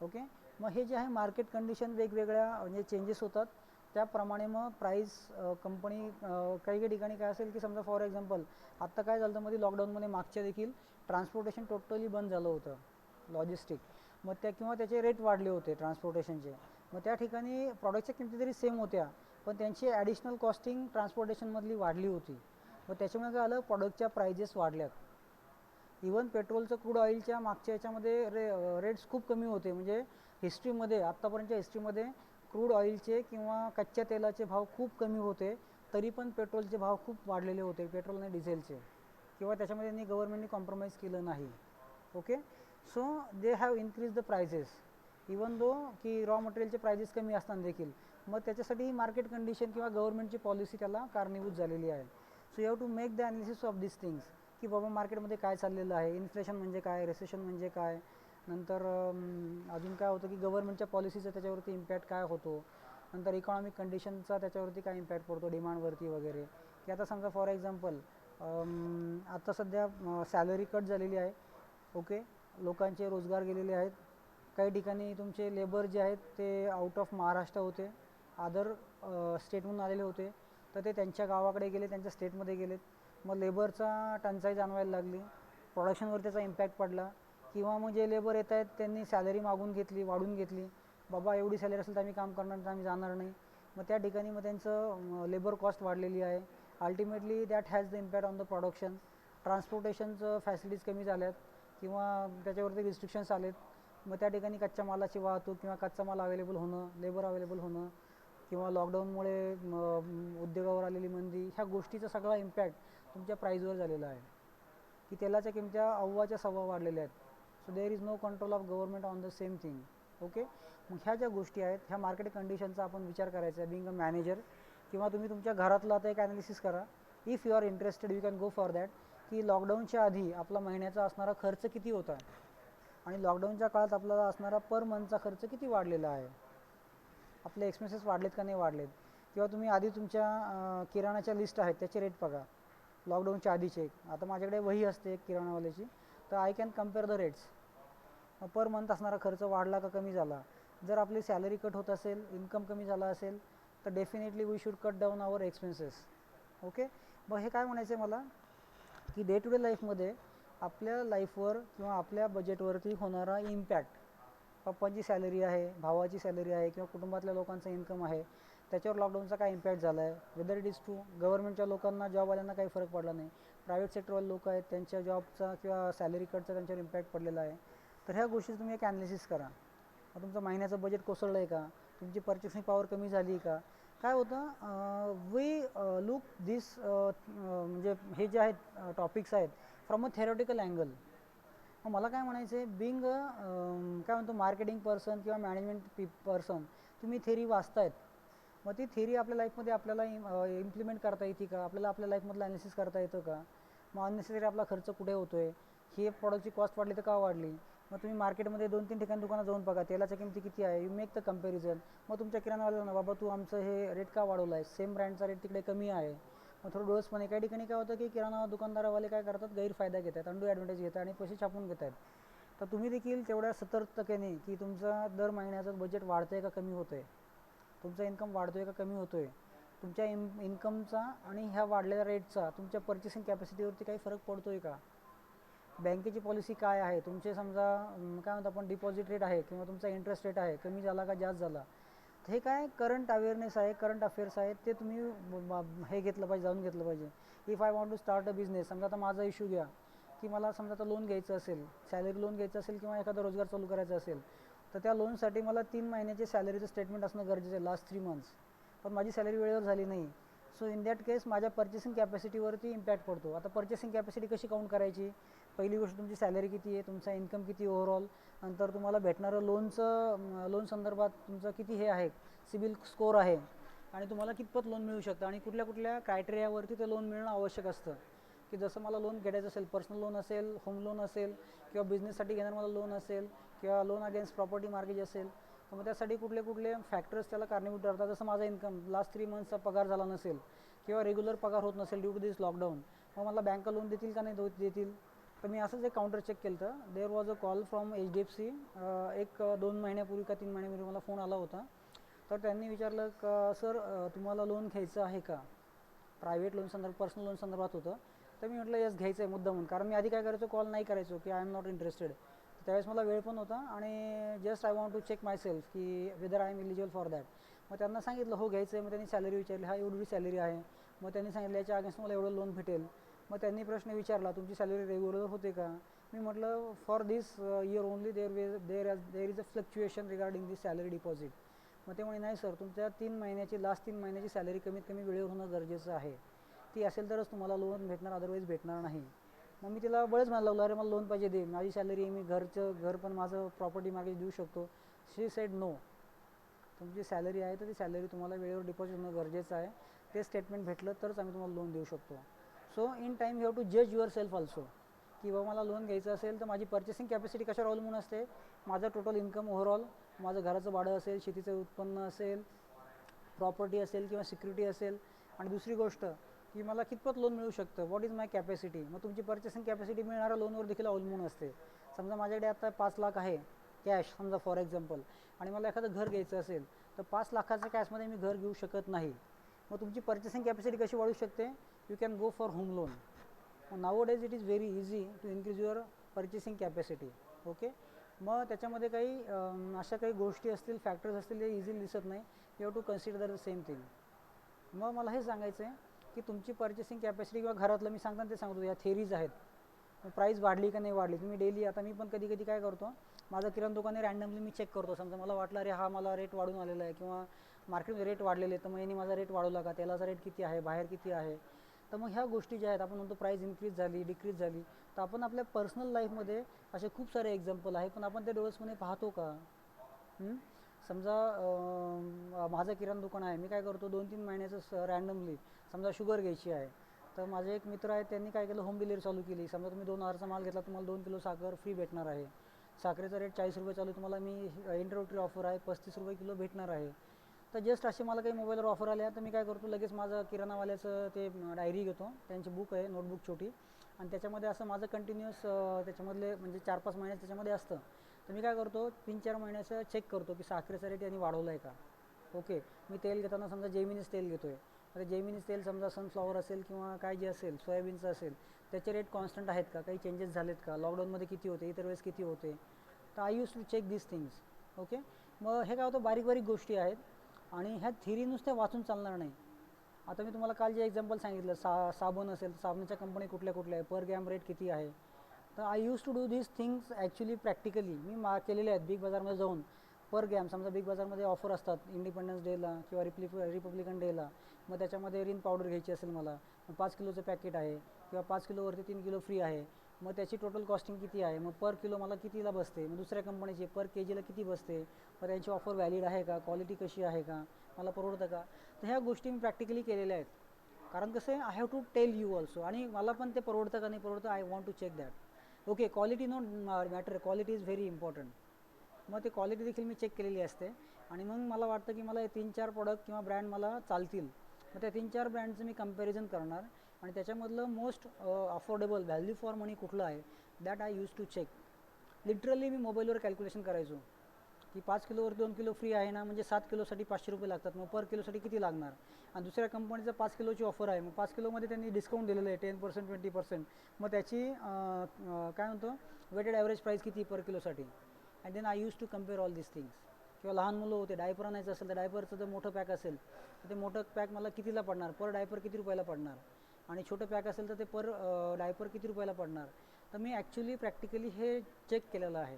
ओके. मग हे जे आहे मार्केट कंडिशन वेगवेगळ्या म्हणजे चेंजेस होतात, त्याप्रमाणे मग प्राईस कंपनी काही काही ठिकाणी काय असेल की समजा फॉर एक्झाम्पल आत्ता काय झालं मध्ये लॉकडाऊनमध्ये, मागच्या देखील ट्रान्सपोर्टेशन टोटली बंद झालं होतं, लॉजिस्टिक. मग किंवा त्याचे रेट वाढले होते ट्रान्सपोर्टेशनचे. मग त्या ठिकाणी प्रॉडक्टच्या किमती तरी सेम होत्या, पण त्यांची ॲडिशनल कॉस्टिंग ट्रान्सपोर्टेशनमधली वाढली होती. मग त्याच्यामुळे काय आलं, प्रॉडक्टच्या प्राइजेस वाढल्यात. इवन पेट्रोलचं, क्रूड ऑइलच्या मागच्या याच्यामध्ये रेट्स खूप कमी होते, म्हणजे हिस्ट्रीमध्ये, आत्तापर्यंतच्या हिस्ट्रीमध्ये क्रूड ऑइलचे किंवा कच्च्या तेलाचे भाव खूप कमी होते, तरी पण पेट्रोलचे भाव खूप वाढलेले होते, पेट्रोल आणि डिझेलचे, किंवा त्याच्यामध्ये त्यांनी गव्हर्नमेंटनी कॉम्प्रोमाइज केलं नाही, okay. So they have increase the prices even though की रॉ मटेरियलचे प्राइजेस कमी असताना देखील. मग त्याच्यासाठी मार्केट कंडिशन किंवा गव्हर्नमेंटची पॉलिसी त्याला कारणीभूत झालेली आहे. So you have to make the analysis of this things, की बाबा मार्केटमध्ये काय चाललेलं आहे, इन्फ्लेशन म्हणजे काय, रेसेशन म्हणजे काय, नंतर अजून काय होतं की गव्हर्नमेंटच्या पॉलिसीचा त्याच्यावरती इम्पॅक्ट काय होतो, नंतर इकॉनॉमिक कंडिशनचा त्याच्यावरती काय इम्पॅक्ट पडतो, डिमांडवरती वगैरे. की आता समजा फॉर एक्झाम्पल आता सध्या सॅलरी कट झालेली आहे, ओके, लोकांचे रोजगार गेलेले आहेत. काही ठिकाणी तुमचे लेबर जे आहेत ते आउट ऑफ महाराष्ट्र होते, अदर स्टेटमधून आलेले होते, तर ते त्यांच्या गावाकडे गेले, त्यांच्या स्टेटमध्ये गेलेत. मग लेबरचा टंचाई जाणवायला लागली, प्रोडक्शनवर त्याचा इम्पॅक्ट पडला. किंवा मग जे लेबर येत आहेत त्यांनी सॅलरी मागून घेतली, वाढून घेतली, बाबा एवढी सॅलरी असेल तर आम्ही काम करणार, तर आम्ही जाणार नाही. मग त्या ठिकाणी मग त्यांचं लेबर कॉस्ट वाढलेली आहे. Ultimately that has the impact on the production. ट्रान्सपोर्टेशनचं फॅसिलिटीज कमी झाल्यात किंवा त्याच्यावरती रिस्ट्रिक्शन्स आलेत. मग त्या ठिकाणी कच्च्या मालाची वाहतूक किंवा कच्चा माल अवेलेबल होणं, लेबर अवेलेबल होणं, किंवा लॉकडाऊनमुळे उद्योगावर आलेली मंदी, ह्या गोष्टीचा सगळा इम्पॅक्ट तुमच्या प्राईजवर झालेला आहे, की तेलाच्या किमत्या अव्वाच्या सव्वा वाढलेल्या आहेत. So there is no control of government on the same thing, okay. मग ह्या ज्या गोष्टी आहेत, ह्या मार्केट कंडिशनचा आपण विचार करायचा आहे बिंग अ मॅनेजर, किंवा तुम्ही तुमच्या घरातलं आता एक ॲनालिसिस करा. If you are interested you can go for that, की लॉकडाऊनच्या आधी आपला महिन्याचा असणारा खर्च किती होता आणि लॉकडाऊनच्या काळात आपल्याला असणारा पर मंथचा खर्च किती वाढलेला आहे, आपले एक्सपेन्सेस वाढलेत का नाही वाढलेत. किंवा तुम्ही आधी तुमच्या किराणाच्या लिस्ट आहेत त्याचे रेट बघा लॉकडाऊनच्या आधीचे. आता माझ्याकडे वही असते एक किराणावाल्याची, तर I can compare the rates. Per month असणारा खर्च वाढला का कमी झाला. जर आपली सॅलरी कट होत असेल, इन्कम कमी झाला असेल, तर definitely we should cut down our expenses, okay. मग हे काय म्हणायचं आहे मला, की डे टू डे लाईफमध्ये आपल्या लाईफवर किंवा आपल्या बजेटवरती होणारा इम्पॅक्ट, पप्पांची सॅलरी आहे, भावाची सॅलरी आहे किंवा कुटुंबातल्या लोकांचा इन्कम आहे, त्याच्यावर लॉकडाऊनचा काय इम्पॅक्ट झाला आहे, वेदर इट इज ट्रू गव्हर्नमेंटच्या लोकांना जॉबवाल्यांना काही फरक पडला नाही, प्रायव्हेट सेक्टरवाले लोक आहेत त्यांच्या जॉबचा किंवा सॅलरीकडचा त्यांच्यावर इम्पॅक्ट पडलेला आहे. तर ह्या गोष्टी तुम्ही एक ॲनालिसिस करा. मग तुमचं महिन्याचं बजेट कोसळलं आहे का, तुमची पर्चेसिंग पॉवर कमी झाली का. काय होतं वी लुक दिस म्हणजे हे जे आहेत टॉपिक्स आहेत फ्रॉम अ थेरॉटिकल अँगल. मग मला काय म्हणायचं आहे, बिंग काय म्हणतो मार्केटिंग पर्सन किंवा मॅनेजमेंट पर्सन, तुम्ही थेरी वाचतायत, मग ती थेरी आपल्या लाईफमध्ये आपल्याला इम्प्लिमेंट करता येते का, आपल्याला आपल्या लाईफमधलं ॲनालिसिस करता येतं का. मग अननेसेसरी आपला खर्च कुठे होतो आहे, ही प्रॉडक्टची कॉस्ट वाढली तर का वाढली. मग तुम्ही मार्केटमध्ये 2-3 ठिकाणी दुकानात जाऊन बघा तेलाच्या किमती किती आहे, यू मेक द कम्पॅरिझन. मग तुमच्या किराणावाल्याला ना बाबा तू आमचं हे रेट का वाढवला आहे, सेम ब्रँडचा रेट तिकडे कमी आहे. मग थोडं डोळसपणे काही ठिकाणी काय होतं की किराणा दुकानदारावाले काय करतात, गैरफायदा घेतात, अंडू ॲडव्हान्टेज घेतात आणि पैसे छापून घेत आहेत. तर तुम्ही देखील तेवढ्या सतर्कतेने की तुमचा दर महिन्याचं बजेट वाढतं आहे का कमी होतं आहे, तुमचा इन्कम वाढतो आहे का कमी होतो आहे, तुमच्या इन्कमचा आणि ह्या वाढलेल्या रेटचा तुमच्या पर्चेसिंग कॅपॅसिटीवरती काही फरक पडतो आहे का. बँकेची पॉलिसी काय आहे, तुमचे समजा काय म्हणतो आपण डिपॉझिट रेट आहे किंवा तुमचा इंटरेस्ट रेट आहे कमी झाला का जास्त झाला. हे काय करंट अवेअरनेस आहे, करंट अफेअर्स आहेत, ते तुम्ही हे घेतलं पाहिजे, जाणून घेतलं पाहिजे. If I want to start a business, समजा आता माझा इश्यू घ्या की मला समजा आता लोन घ्यायचं असेल, सॅलरी लोन घ्यायचं असेल किंवा एखादा रोजगार चालू करायचा असेल, तर त्या लोनसाठी मला 3 महिन्याचे सॅलरीचं स्टेटमेंट असणं गरजेचं आहे, लास्ट 3 मंथ्स. पण माझी सॅलरी वेळेवर झाली नाही, सो इन दॅट केस माझ्या पर्चेसिंग कॅपॅसिटीवरती इम्पॅक्ट पडतो. आता पर्चेसिंग कॅपॅसिटी कशी काउंट करायची, पहिली गोष्ट तुमची सॅलरी किती आहे, तुमचा इन्कम किती ओव्हरऑल, नंतर तुम्हाला भेटणारं लोन संदर्भात तुमचं किती हे आहे, सिबिल स्कोअर आहे, आणि तुम्हाला कितपत लोन मिळू शकतं आणि कुठल्या कुठल्या क्रायटेरियावरती ते लोन मिळणं आवश्यक असतं. की जसं मला लोन घ्यायचं असेल, पर्सनल लोन असेल, होम लोन असेल किंवा बिझनेससाठी घेणार मला लोन असेल किंवा लोन अगेन्स्ट प्रॉपर्टी मार्गेज असेल, तर मग त्यासाठी कुठले कुठले फॅक्टर्स त्याला कारणीभूत ठरतात. जसं माझा इन्कम लास्ट 3 मंथ्सचा पगार झाला नसेल किंवा रेग्युलर पगार होत नसेल ड्यू टू दिस लॉकडाऊन, मग मला बँका लोन देतील का नाही देतील. तर मी असंच एक काउंटर चेक केलं तर there was a call from HDFC. एक 2 महिन्यापूर्वी का 3 महिन्यापूर्वी मला फोन आला होता. तर त्यांनी विचारलं का सर तुम्हाला लोन घ्यायचं आहे का, प्रायव्हेट लोन संदर्भात, पर्सनल लोन संदर्भात होतं. तर मी म्हटलं यस घ्यायचं आहे मुद्दा म्हणून, कारण मी आधी काय करायचो, कॉल नाही करायचो की आय एम नॉट इंटरेस्टेड. त्यावेळेस मला वेळ पण होता आणि just I want to check myself की whether I am eligible for that. मग त्यांना सांगितलं हो घ्यायचं आहे. मग त्यांनी सॅलरी विचारली, हा एवढी सॅलरी आहे. मग त्यांनी सांगितलं याच्या अगेन्स्ट मला एवढं लोन भेटेल. मग त्यांनी प्रश्न विचारला तुमची सॅलरी रेग्युलर होते का. मी म्हटलं for this year only there is a fluctuation regarding this salary deposit. मग ते म्हणे नाही सर तुमच्या 3 महिन्याची लास्ट 3 महिन्याची सॅलरी कमीत कमी वेळेवर होणं गरजेचं आहे, ती असेल तरच तुम्हाला लोन भेटणार, अदरवाईज भेटणार नाही. मग मी तिला बळच म्हणायला लागलो अरे मला लोन पाहिजे दे, माझी सॅलरी आहे, मी घर पण माझं प्रॉपर्टी मागे देऊ शकतो. शी सेड नो, तुमची सॅलरी आहे तर ती सॅलरी तुम्हाला वेळेवर डिपॉझिट होणं गरजेचं आहे, ते स्टेटमेंट भेटलं तरच आम्ही तुम्हाला लोन देऊ शकतो. So in time you have to जज युअर सेल्फ ऑल्सो की बाबा मला लोन घ्यायचं असेल तर माझी पर्चेसिंग कॅपॅसिटी कशावर अवलंबून असते, माझं टोटल इन्कम ओव्हरऑल, माझं घराचं भाडं असेल, शेतीचं उत्पन्न असेल, प्रॉपर्टी असेल किंवा सिक्युरिटी असेल, आणि दुसरी गोष्ट की मला कितपत लोन मिळू शकतं, व्हॉट इज माय कॅपॅसिटी. मग तुमची पर्चेसिंग कॅपॅसिटी मिळणाऱ्या लोनवर देखील अवलंबून असते. समजा माझ्याकडे आता 5 लाख आहे कॅश समजा फॉर एक्झाम्पल, आणि मला एखादं घर घ्यायचं असेल तर 5 लाखाचं कॅशमध्ये मी घर घेऊ शकत नाही. मग तुमची पर्चेसिंग कॅपॅसिटी कशी वाढू शकते, you can go for home loan. Now days it is very easy to increase your purchasing capacity. Okay, मग त्याच्यामध्ये काही अशा काही गोष्टी असतील, फॅक्टर्स असतील जे इझिली दिसत नाही, you have to consider the same thing. मग मला हे सांगायचं आहे की तुमची पर्चेसिंग कॅपॅसिटी किंवा घरातलं मी सांगताना ते सांगतो या थेरीज आहेत. प्राईस वाढली का नाही वाढली, तुम्ही डेली, आता मी पण कधी कधी काय करतो, माझं किराणा दुकाने रँडमली मी चेक करतो. समजा मला वाटलं अरे हा मला रेट वाढून आलेला आहे किंवा मार्केटमध्ये रेट वाढलेले आहे, तर मग यांनी माझा रेट वाढवला का, तेलाचा रेट किती आहे, बाहेर किती आहे. तर मग ह्या गोष्टी ज्या आहेत, आपण म्हणतो प्राईस इन्क्रीज झाली, डिक्रीज झाली, तर आपण आपल्या पर्सनल लाईफमध्ये असे खूप सारे एक्झाम्पल आहे, पण आपण ते डोळसपणे पाहतो का. समजा माझं किराणा दुकान आहे, मी काय करतो 2-3 महिन्याचं रँडमली, समजा शुगर घ्यायची आहे, तर माझे एक मित्र आहेत त्यांनी काय केलं, होम डिलिव्हरी चालू केली. समजा तुम्ही 2,000चा माल घेतला, तुम्हाला 2 किलो साखर फ्री भेटणार आहे. साखरेचा रेट 40 रुपये चालू, तुम्हाला मी इंट्रोडक्टरी ऑफर आहे 35 रुपये किलो भेटणार आहे. तर जस्ट असे मला काही मोबाईलवर ऑफर आल्या तर मी काय करतो, लगेच माझं किराणावाल्याचं ते डायरी घेतो, त्यांची बुक आहे नोटबुक छोटी, आणि त्याच्यामध्ये असं माझं कंटिन्युअस त्याच्यामधले म्हणजे 4-5 महिने त्याच्यामध्ये असतं. तर मी काय करतो 3-4 महिन्याचं चेक करतो की साखरेचा रेट यांनी वाढवला आहे का. ओके, मी तेल घेताना समजा जेमिनीच तेल घेतो आहे, तर जेमिनीच तेल समजा सनफ्लॉवर असेल किंवा काय जे असेल सोयाबीनचं असेल, त्याचे रेट कॉन्स्टंट आहेत का, काही चेंजेस झालेत का, लॉकडाऊनमध्ये किती होते, इतर वेळेस किती होते. तर I use to check this things. Okay, मग हे काय होतं, बारीक बारीक गोष्टी आहेत. आणि ह्या थिअरी नुसत्या वाचून चालणार नाही. आता मी तुम्हाला काल जे एक्झाम्पल सांगितलं, साबण असेल, साबणाच्या कंपनी कुठल्या कुठल्या आहे, पर ग्रॅम रेट किती आहे. तर I use to do these things actually practically मी केलेले आहेत. बिग बाजारमध्ये जाऊन पर ग्रॅम, समजा बिग बाजारमध्ये ऑफर असतात इंडिपेंडन्स डेला किंवा रिपब्लिकन डेला, मग त्याच्यामध्ये रिन पावडर घ्यायची असेल मला, 5 किलोचं पॅकेट आहे किंवा 5 किलोवरती 3 किलो फ्री आहे, मग त्याची टोटल कॉस्टिंग किती आहे, मग पर किलो मला कितीला बसते, मग दुसऱ्या कंपनीची पर के जीला किती बसते, मग त्यांची ऑफर व्हॅलिड आहे का, क्वालिटी कशी आहे का, मला परवडतं का. तर ह्या गोष्टी मी प्रॅक्टिकली केलेल्या आहेत. कारण कसं आहे, I have to tell you also, आणि मला पण ते परवडतं का नाही परवडतं, I want to check that. Okay, quality not matter, quality is very important. मग ते क्वालिटी देखील मी चेक केलेली असते. आणि मग मला वाटतं की मला हे 3-4 प्रोडक्ट किंवा ब्रँड मला चालतील, मग त्या 3-4 ब्रँडचं मी कंपॅरिझन करणार आणि त्याच्यामधलं most affordable value for money कुठलं आहे that I use to check. Literally मी मोबाईलवर कॅल्क्युलेशन करायचो की 5 किलोवर 2 किलो फ्री आहे ना, म्हणजे 7 किलोसाठी 500 रुपये लागतात, मग पर किलोसाठी किती लागणार. आणि दुसऱ्या कंपनीचं 5 किलोची ऑफर आहे, मग 5 किलोमध्ये त्यांनी डिस्काउंट दिलेलं आहे 10%, 20%, मग त्याची काय म्हणतो वेटेड ॲव्हरेज प्राईस किती पर किलोसाठी. And then I use to compare all this things. किंवा लहान मुलं होते, डायपर आणायचं असेल तर डायपरचं जर मोठं पॅक असेल तर ते मोठं पॅक मला कितीला पडणार, पर डायपर किती रुपयाला पडणार, आणि छोटं पॅक असेल तर ते पर डायपर किती रुपयाला पडणार. तर मी ॲक्च्युली प्रॅक्टिकली हे चेक केलेलं आहे.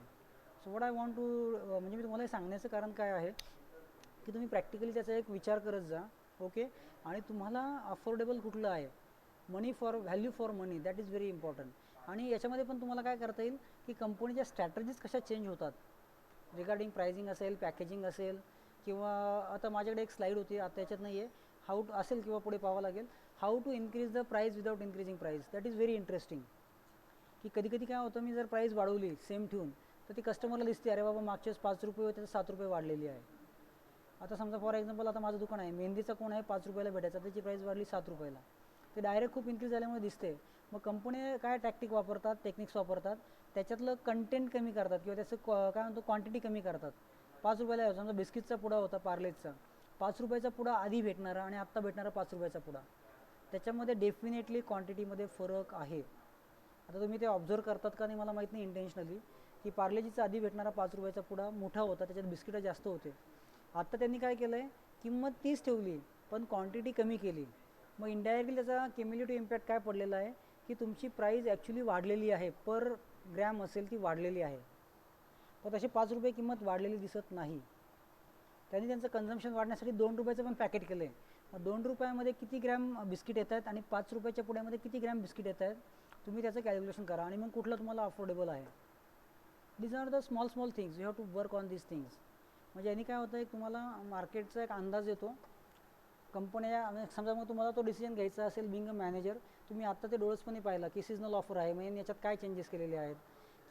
So what I want to, म्हणजे मी तुम्हाला हे सांगण्याचं कारण काय आहे की तुम्ही प्रॅक्टिकली त्याचा एक विचार करत जा. ओके, आणि तुम्हाला अफोर्डेबल कुठलं आहे, money for value for money, that is very important. आणि याच्यामध्ये पण तुम्हाला काय करता येईल की कंपनीच्या स्ट्रॅटजीज कशा चेंज होतात रिगार्डिंग प्राइसिंग असेल, पॅकेजिंग असेल, किंवा आता माझ्याकडे एक स्लाईड होती, आता त्याच्यात नाही आहे, हाऊ टू असेल किंवा पुढे पाहावं लागेल, how to increase the price without increasing price. That is very interesting. की कधी कधी काय होतं, मी जर प्राईस वाढवली सेम ठेवून तर ती कस्टमरला दिसते, अरे बाबा मागचेच 5 रुपये होते तर 7 रुपये वाढलेली आहे. आता समजा फॉर एक्झाम्पल, आता माझं दुकान आहे, मेहंदीचा कोण आहे 5 रुपयाला भेटायचा, त्याची प्राईस वाढली 7 रुपयाला, ते डायरेक्ट खूप इन्क्रीज झाल्यामुळे दिसते. मग कंपनी काय टॅक्टिक वापरतात, टेक्निक्स वापरतात, त्याच्यातलं कंटेंट कमी करतात किंवा त्याचं काय म्हणतो क्वांटिटी कमी करतात. 5 रुपयाला समजा बिस्किटचा पुडा होता पार्लेजचा, 5 रुपयाचा पुडा आधी भेटणारा आणि आत्ता भेटणारा 5 रुपयाचा पुडा, त्याच्यामध्ये डेफिनेटली क्वांटिटीमध्ये फरक आहे. आता तुम्ही ते ऑब्झर्व करतात का नाही मला माहीत नाही इंटेन्शनली, की पार्लेजीचा आधी भेटणारा 5 रुपयाचा पुडा मोठा होता, त्याच्यात बिस्किटं जास्त होते. आत्ता त्यांनी काय केलं आहे, किंमत तीच ठेवली पण क्वांटिटी कमी केली. मग इनडायरेक्टली त्याचा क्युम्युलेटिव्ह इम्पॅक्ट काय पडलेला आहे की तुमची प्राईस ॲक्च्युली वाढलेली आहे, पर ग्रॅम असेल ती वाढलेली आहे, पण तसे 5 रुपये किंमत वाढलेली दिसत नाही. त्यांनी त्यांचं कन्झम्पशन वाढण्यासाठी 2 रुपयाचं पण पॅकेट केलं आहे. मग 2 रुपयामध्ये किती ग्रॅम बिस्किट येत आहेत आणि 5 रुपयाच्या पुड्यामध्ये किती ग्रॅम बिस्किट येत आहेत, तुम्ही त्याचं कॅल्क्युलेशन करा आणि मग कुठलं तुम्हाला अफोर्डेबल आहे. These are the small small things, you have to work on these things. म्हणजे यांनी काय होतं, एक तुम्हाला मार्केटचा एक अंदाज येतो. कंपन्या समजा, मग तुम्हाला तो डिसिजन घ्यायचा असेल बिंग अ मॅनेजर, तुम्ही आत्ता ते डोळसपणे पाहिला की सीजनल ऑफर आहे, मग याच्यात काय चेंजेस केलेले आहेत,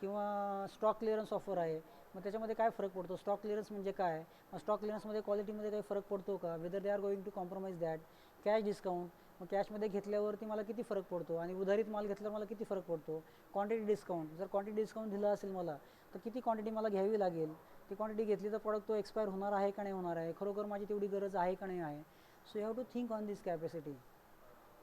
किंवा स्टॉक क्लिअरन्स ऑफर आहे, मग त्याच्यामध्ये काय फरक पडतो, स्टॉक क्लिअरन्स म्हणजे काय, मग स्टॉक क्लिअरन्समध्ये क्वालिटीमध्ये काही फरक पडतो का, whether they are going to compromise that. Cash discount, मग कॅशमध्ये घेतल्यावरती मला किती फरक पडतो आणि उधारीत माल घेतल्यावर मला किती फरक पडतो. क्वांटिटी डिस्काउंट, जर क्वांटिटी डिस्काउंट दिलं असेल मला तर किती क्वांटिटी मला घ्यावी लागेल, ती क्वांटिटी घेतली तर प्रॉडक्ट तो एक्सपायर होणार आहे का नाही होणार आहे, खरोखर माझी तेवढी गरज आहे का नाही आहे. So you have to think on this capacity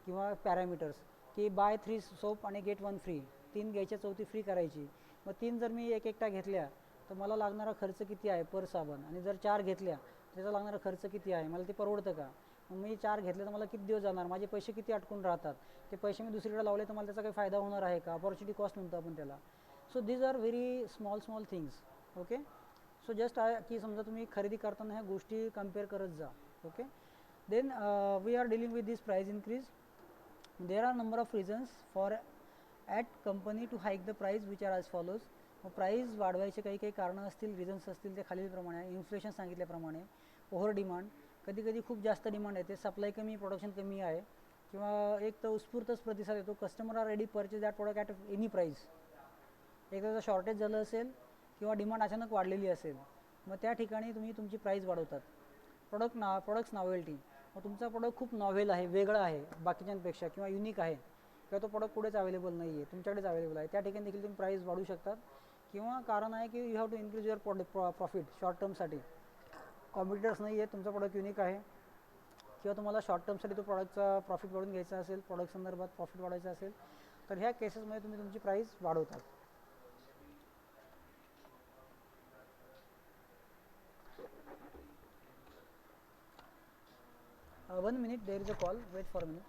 किंवा पॅरामीटर्स, की बाय 3 सोप आणि गेट 1 फ्री, 3 घ्यायच्या 4थी फ्री करायची. मग 3 जर मी एक एकटा घेतल्या तर मला लागणारा खर्च किती आहे पर साबण, आणि जर 4 घेतल्या त्याचा लागणारा खर्च किती आहे, मला ते परवडतं का. मग मी 4 घेतले तर मला किती दिवस जाणार, माझे पैसे किती अटकून राहतात, ते पैसे मी दुसरीकडे लावले तर मला त्याचा काही फायदा होणार आहे का, अपॉर्च्युनिटी कॉस्ट म्हणतो आपण त्याला. So these are very small small things. Okay, so just की समजा तुम्ही खरेदी करताना ह्या गोष्टी कम्पेअर करत जा. Okay, then we are dealing with this price increase. There are number of reasons for at company to hike the price which are as follows. मग प्राईस वाढवायचे काही काही कारणं असतील, रिझन्स असतील, ते खालीलप्रमाणे आहे. इन्फ्लेशन सांगितल्याप्रमाणे, ओव्हर डिमांड, कधी कधी खूप जास्त डिमांड येते, सप्लाय कमी, प्रोडक्शन कमी आहे, किंवा एक तर उत्स्फूर्तच प्रतिसाद येतो, customer are ready purchase that product at any price. एकदा जर शॉर्टेज झालं असेल किंवा डिमांड अचानक वाढलेली असेल, मग त्या ठिकाणी तुम्ही तुमची प्राईस वाढवतात. प्रोडक्ट्स नॉवेल्टी, मग तुमचा प्रोडक्ट खूप नॉवेल आहे, वेगळा आहे बाकीच्यांपेक्षा, किंवा युनिक आहे, किंवा तो प्रोडक्ट कुठेच अवेलेबल नाही आहे, तुमच्याकडेच अवेलेबल आहे, त्या ठिकाणी देखील तुम्ही प्राईस वाढवू शकतात. किंवा कारण आहे की you have to increase your profit short टर्मसाठी. कॉम्पिटिटर्स नाही आहे, तुमचा प्रोडक्ट युनिक आहे, किंवा तुम्हाला शॉर्ट टर्मसाठी तो प्रॉडक्टचा प्रॉफिट वाढवून घ्यायचा असेल, प्रॉडक्ट संदर्भात प्रॉफिट वाढवायचा असेल, तर ह्या केसेसमध्ये तुम्ही तुमची प्राईस वाढवतात. 1 minute, there is a call. Wait for a minute.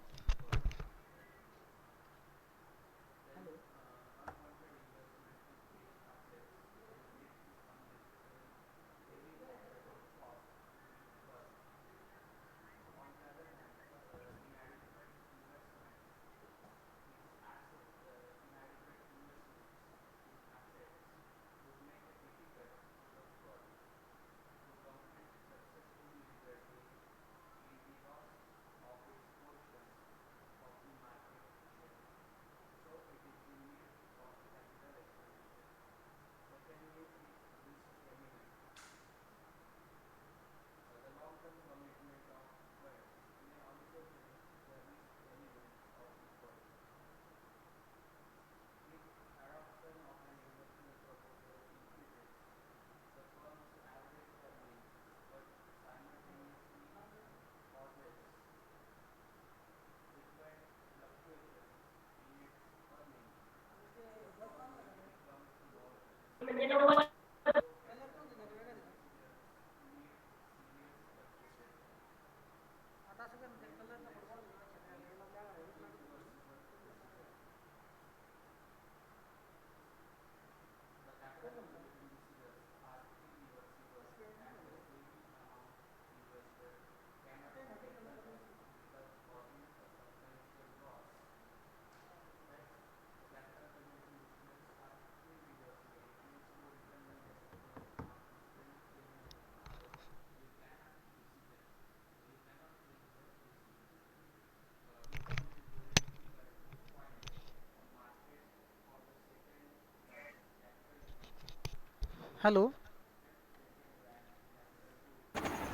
Hello.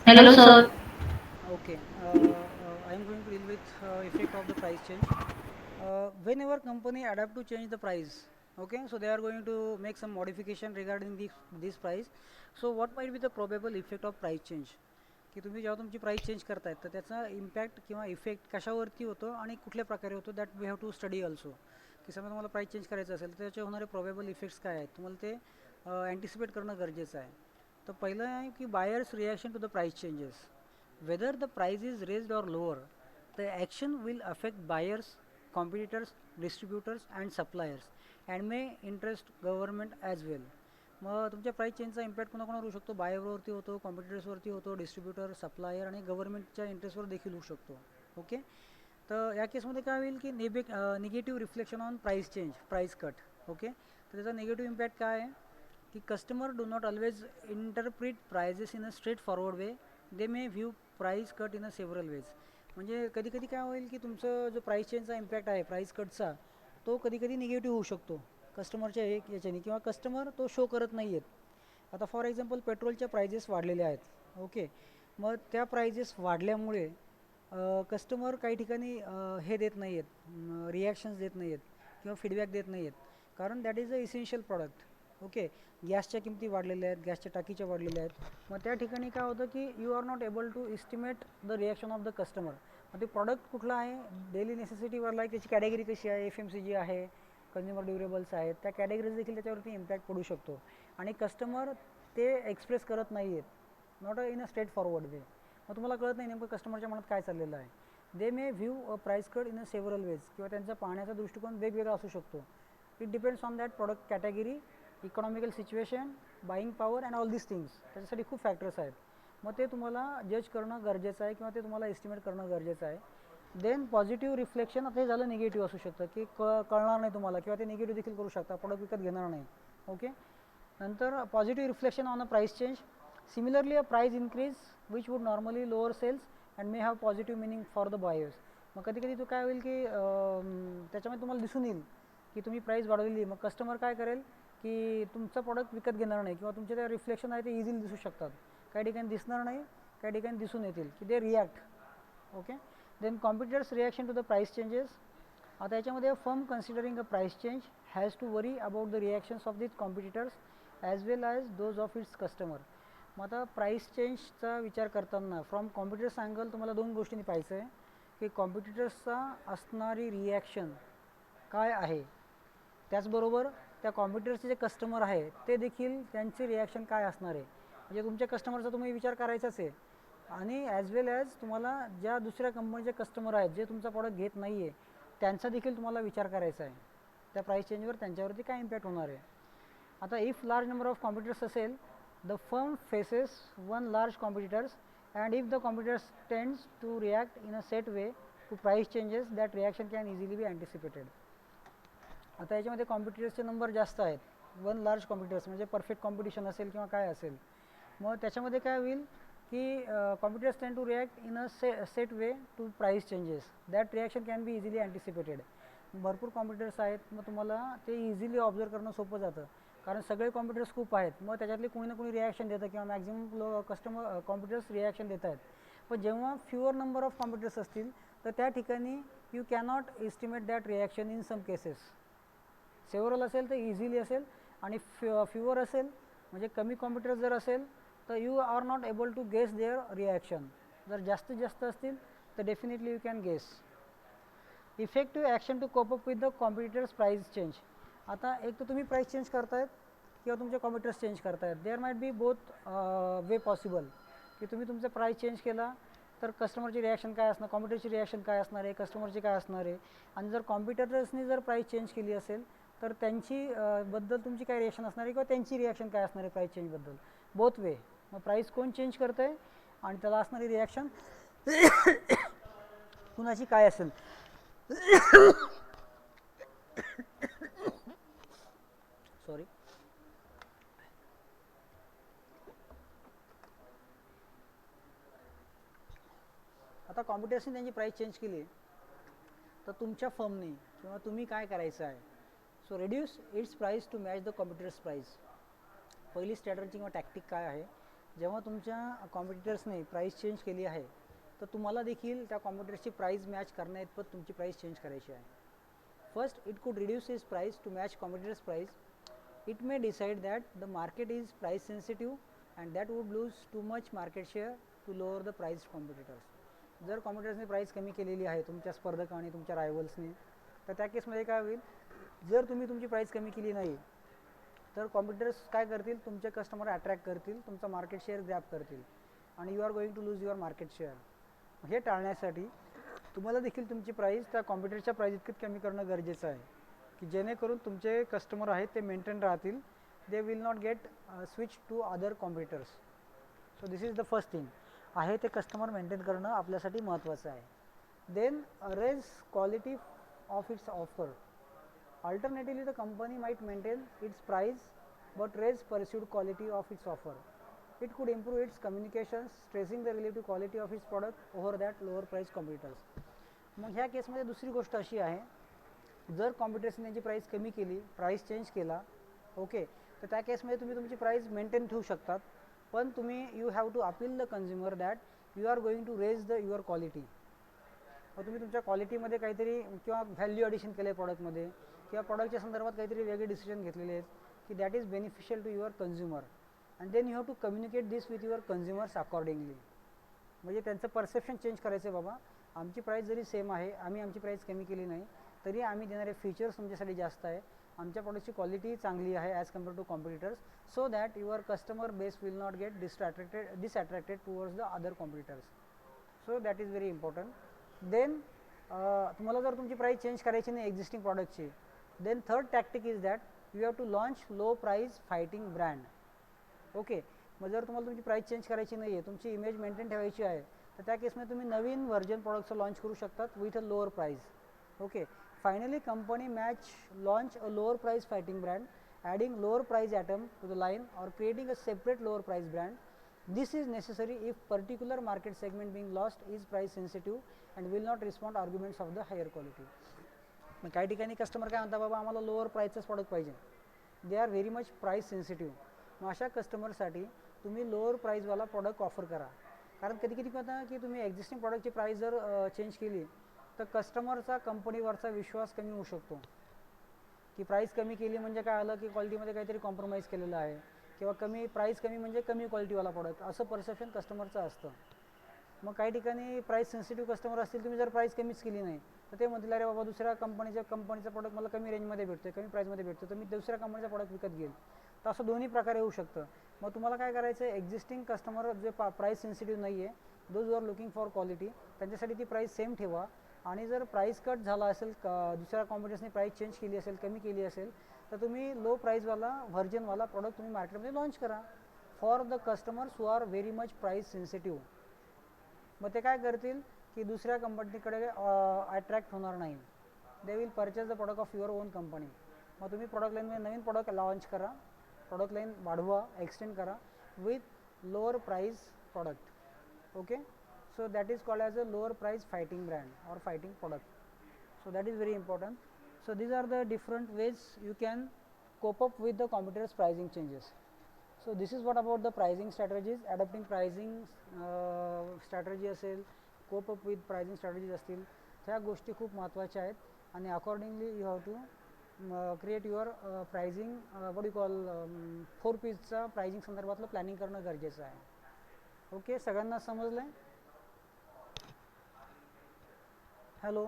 Hello, sir. Okay. I am going to deal with effect of the price change. Whenever company adapt to change the price, okay, so they are going to make some modification regarding this price. So what might be the probable effect of price change? की तुम्ही जेव्हा तुमची price change करतायत तर त्याचा impact किंवा effect कशावरती होतो आणि कुठल्या प्रकारे होतो that we have to study also. की समजा तुम्हाला प्राईस चेंज करायचं असेल तर त्याचे होणारे प्रोबेबल इफेक्ट्स काय आहेत तुम्हाला ते अँटिसिपेट करणं गरजेचं आहे. तर पहिलं आहे की buyers reaction to the price changes. Whether the price is raised or lower, the action will affect buyers, competitors, distributors and suppliers and may interest government as well. मग तुमच्या प्राईस चेंजचा इम्पॅक्ट कोणाकोणावर होऊ शकतो? बायरवरती होतो, कॉम्पिटिटर्सवरती होतो, डिस्ट्रीब्युटर, सप्लायर आणि गव्हर्नमेंटच्या इंटरेस्टवर देखील होऊ शकतो. ओके. तर या केसमध्ये काय होईल की negative reflection on price change, price cut. Okay. तर त्याचा निगेटिव्ह इम्पॅक्ट काय आहे की customer do not always interpret prices in a straightforward way. They may view price cut in a several ways. म्हणजे कधी कधी काय होईल की तुमचं जो प्राईस चेंजचा इम्पॅक्ट आहे प्राईस कटचा तो कधी कधी निगेटिव्ह होऊ शकतो कस्टमरच्या याच्याने किंवा कस्टमर तो शो करत नाही आहेत. आता फॉर एक्झाम्पल पेट्रोलच्या प्रायजेस वाढलेल्या आहेत. ओके. मग त्या प्रायजेस वाढल्यामुळे कस्टमर काही ठिकाणी हे देत नाही आहेत, रिॲक्शन्स देत नाही आहेत किंवा फीडबॅक देत नाही आहेत कारण that is a essential product. Okay. गॅसच्या किमती वाढलेल्या आहेत, गॅसच्या टाकीच्या वाढलेल्या आहेत. मग त्या ठिकाणी काय होतं की you are not able to estimate the reaction of the customer. मग ते प्रॉडक्ट कुठला आहे, डेली नेसेसिटीवरला आहे, त्याची कॅटेगरी कशी आहे, FMCG आहे, कन्झ्युमर ड्युरेबल्स आहेत, त्या कॅटेगरीज देखील त्याच्यावरती इम्पॅक्ट पडू शकतो आणि कस्टमर ते एक्सप्रेस करत नाही आहेत, not in a straightforward way. मग तुम्हाला कळत नाही नेमकं कस्टमरच्या मनात काय चाललेलं आहे. They may view a price cut in a several ways किंवा त्यांचा पाहण्याचा दृष्टिकोन वेगवेगळा असू शकतो. It depends on that product category, economical situation, buying power and all this things. त्याच्यासाठी खूप फॅक्टर्स आहेत. मग ते तुम्हाला जज करणं गरजेचं आहे किंवा ते तुम्हाला एस्टिमेट करणं गरजेचं आहे. देन पॉझिटिव्ह रिफ्लेक्शन, आता हे झालं निगेटिव्ह असू शकतं की कळणार नाही तुम्हाला किंवा ते निगेटिव्ह देखील करू शकता, प्रॉडक्ट विकत घेणार नाही. ओके. नंतर positive reflection on a price change. Similarly a price increase which would normally lower sales and may have positive meaning for the buyers. मग कधी कधी तो काय होईल की त्याच्यामध्ये तुम्हाला दिसून येईल की तुम्ही प्राईस वाढवली, मग कस्टमर काय करेल की तुमचं प्रॉडक्ट विकत घेणार नाही किंवा तुमचे त्या रिफ्लेक्शन आहे ते इझिली दिसू शकतात. काही ठिकाणी दिसणार नाही, काही ठिकाणी दिसून येतील की they react. Okay. Then competitors reaction to the price changes. आता याच्यामध्ये firm considering a price change has to worry about the reactions of this competitors as well as those of its customer. मग आता price चेंजचा विचार करताना from competitors angle तुम्हाला दोन गोष्टींनी पाहायचं आहे की कॉम्पिटिटर्सचा असणारी रिॲक्शन काय आहे, त्याचबरोबर त्या कॉम्पिटिटर्सचे जे कस्टमर आहे ते देखील त्यांचे रिॲक्शन काय असणार आहे. म्हणजे तुमच्या कस्टमरचा तुम्ही विचार करायचाच आहे आणि ॲज वेल ॲज तुम्हाला ज्या दुसऱ्या कंपनीचे कस्टमर आहेत जे तुमचा प्रॉडक्ट घेत नाही आहे त्यांचा देखील तुम्हाला विचार करायचा आहे. त्या प्राईस चेंजवर त्यांच्यावरती काय इम्पॅक्ट होणार आहे. आता if large number of competitors असेल, the firm faces one large competitors and if the competitors tends to react in a set way to price changes that reaction can easily be anticipated. आता याच्यामध्ये कॉम्पिटिटर्सचे number जास्त आहेत. One large competitors म्हणजे perfect competition असेल किंवा काय असेल. मग त्याच्यामध्ये काय होईल की competitors tend to react in a set way to price changes that reaction can be easily anticipated. भरपूर कॉम्पिटिटर्स आहेत, मग तुम्हाला ते इझिली ऑब्झर्व करणं सोपं जातं कारण सगळे कॉम्पिटिटर्स खूप आहेत. मग त्याच्यातले कोणी ना कोणी रिॲक्शन देतं किंवा मॅक्झिमम कॉम्पिटिटर्स रिॲक्शन देत आहेत. पण जेव्हा फ्युअर नंबर ऑफ कॉम्पिटिटर्स असतील तर त्या ठिकाणी you cannot estimate that reaction in some cases. Several असेल तर इझिली असेल आणि फ्युअर असेल म्हणजे कमी कॉम्पिटिटर्स जर असेल तर you are not able to guess their reaction. जर जास्तीत जास्त असतील तर definitely you can guess. Effective action to cope up with the competitors price change. आता एक तर तुम्ही प्राईस चेंज करतायत किंवा तुमचे कॉम्पिटिटर्स चेंज करतायत. There might be both way possible की तुम्ही तुमचा प्राईस चेंज केला तर कस्टमरची रिॲक्शन काय असणार, कॉम्पिटिटरची रिॲक्शन काय असणार आहे, कस्टमरची काय असणार आहे. आणि जर कॉम्पिटिटर्सनी जर प्राईस चेंज केली असेल तर त्यांची बद्दल तुमची काय रिॲक्शन असणार आहे किंवा त्यांची रिॲक्शन काय असणार आहे प्राईस चेंजबद्दल. Both way. मग प्राईस कोण चेंज करतं आहे आणि त्याला असणारी रिॲक्शन कुणाची काय असेल. सॉरी. आता कॉम्पिटिटर्सनी त्यांची प्राईस चेंज केली तर तुमच्या फर्मने किंवा तुम्ही काय करायचं आहे. So reduce its price to match the competitors price. पहिली स्ट्रॅटर्जी किंवा टॅक्टिक काय आहे, जेव्हा तुमच्या कॉम्पिटिटर्सने प्राईस चेंज केली आहे तर तुम्हाला देखील त्या कॉम्पिटिटर्सची प्राईस मॅच करण्याइतपत तुमची प्राईस चेंज करायची आहे. First, it could reduce its price to match competitors price. It may decide that the market is price sensitive and that would lose too much market share to lower the price competitors. जर कॉम्पिटिटर्सने price कमी केलेली आहे तुमच्या स्पर्धकांनी, तुमच्या रायव्हल्सने, तर त्या केसमध्ये काय होईल, जर तुम्ही तुमची प्राईस कमी केली नाही तर कॉम्पिटिटर्स काय करतील, तुमचे कस्टमर अट्रॅक्ट करतील, तुमचा मार्केट शेअर ग्रॅब करतील आणि you are going to lose your market share. हे टाळण्यासाठी तुम्हाला देखील तुमची प्राईस त्या कॉम्पिटिटरच्या प्राईस इतकीच कमी करणं गरजेचं आहे की जेणेकरून तुमचे कस्टमर आहेत ते मेंटेन राहतील. They will not get switch to other competitors. So this is the first thing आहे, ते कस्टमर मेंटेन करणं आपल्यासाठी महत्त्वाचं आहे. Then raise quality of its offer. Alternatively, the company might maintain its price but raise perceived quality of its offer. It could improve its communications, stressing the relative quality of its product over that lower price competitors. मग ह्या केसमध्ये दुसरी गोष्ट अशी आहे, जर कॉम्पिटिटर्सने त्यांची price कमी केली, प्राईस चेंज केला, ओके, तर त्या केसमध्ये तुम्ही तुमची प्राईस मेंटेन ठेवू शकतात. पण तुम्ही you have to appeal the consumer that you are going to raise the your quality. मग तुम्ही तुमच्या क्वालिटीमध्ये काहीतरी किंवा व्हॅल्यू ॲडिशन केलं आहे प्रॉडक्टमध्ये किंवा प्रॉडक्टच्या संदर्भात काहीतरी वेगळे डिसिजन घेतलेले आहेत की that is beneficial to your consumer and then you have to communicate this with your consumers accordingly. म्हणजे त्यांचं परसेप्शन चेंज करायचं आहे, बाबा आमची प्राईस जरी सेम आहे, आम्ही आमची प्राईस कमी केली नाही तरी आम्ही देणारे फीचर्स तुमच्यासाठी जास्त आहे, आमच्या प्रॉडक्टची क्वालिटी चांगली आहे as compare to competitors, so that your customer base will not get disattracted towards the other competitors. So that is very important. Then तुम्हाला जर तुमची प्राईस चेंज करायची नाही एक्झिस्टिंग प्रॉडक्टची, then third tactic is that you have to launch low price fighting brand. Okay, मग जर तुम्हाला तुमची प्राईस चेंज करायची नाही आहे, तुमची इमेज मेंटेन ठेवायची आहे, तर त्या केसमध्ये तुम्ही नवीन व्हर्जन प्रॉडक्टचं लॉन्च करू शकतात with a lower price. Okay, finally company match launch a lower price fighting brand, adding lower price item to the line और creating a separate lower price brand. This is necessary if particular market segment being lost is price sensitive and will not respond arguments of the higher quality. मग काही ठिकाणी customer काय म्हणतात, बाबा आम्हाला lower प्राईसचंच product पाहिजे, they are very much price sensitive. मग अशा कस्टमरसाठी तुम्ही लोअर प्राईजवाला प्रॉडक्ट ऑफर करा. कारण कधी कधी होतं की तुम्ही एक्झिस्टिंग प्रॉडक्टची प्राईस जर चेंज केली तर कस्टमरचा कंपनीवरचा विश्वास कमी होऊ शकतो की प्राईस कमी केली म्हणजे काय आलं की क्वालिटीमध्ये काहीतरी कॉम्प्रोमाइज केलेलं आहे किंवा कमी प्राईस कमी म्हणजे कमी क्वालिटीवाला प्रॉडक्ट, असं परसेप्शन कस्टमरचं असतं. मग काही ठिकाणी प्राईस सेन्सिटिव्ह कस्टमर असतील, तुम्ही जर प्राईस कमीच केली नाही तर ते म्हणतील अरे बाबा दुसऱ्या कंपनीचा प्रॉडक्ट मला कमी रेंजमध्ये भेटतो, कमी प्राईसमध्ये भेटतो, तर मी दुसऱ्या कंपनीचा प्रॉडक्ट विकत घेईल. तर असं दोन्ही प्रकारे होऊ शकतं. मग तुम्हाला काय करायचं आहे, एक्झिस्टिंग कस्टमर जे प्राईस सेन्सिटिव्ह नाही आहे those you are looking for quality त्यांच्यासाठी ती प्राईस सेम ठेवा. आणि जर प्राईस कट झाला असेल, दुसऱ्या कॉम्पिटिटर्सने प्राईस चेंज केली असेल, कमी केली असेल, तर तुम्ही लो प्राईजवाला व्हर्जनवाला प्रॉडक्ट तुम्ही मार्केटमध्ये लॉन्च करा for the customers who are very much price sensitive. मग ते काय करतील की दुसऱ्या कंपनीकडे अट्रॅक्ट होणार नाही. They will purchase the product of your on company. मग तुम्ही प्रोडक्ट लाईनमध्ये नवीन प्रोडक्ट लॉन्च करा, प्रोडक्ट लाईन वाढवा, एक्सटेंड करा with lower price product. Okay, so that is called as a lower price fighting brand or fighting product. So that is very important. So these are the different ways you can cope up with the competitors pricing changes. So this is what about the pricing strategies. Adapting pricing strategy असेल, cope up with pricing strategies असतील, ह्या गोष्टी खूप महत्त्वाच्या आहेत आणि accordingly you have to create your pricing what you call 4Pचा pricing संदर्भातलं प्लॅनिंग करणं गरजेचं आहे. ओके, सगळ्यांना समजलं आहे? Hello,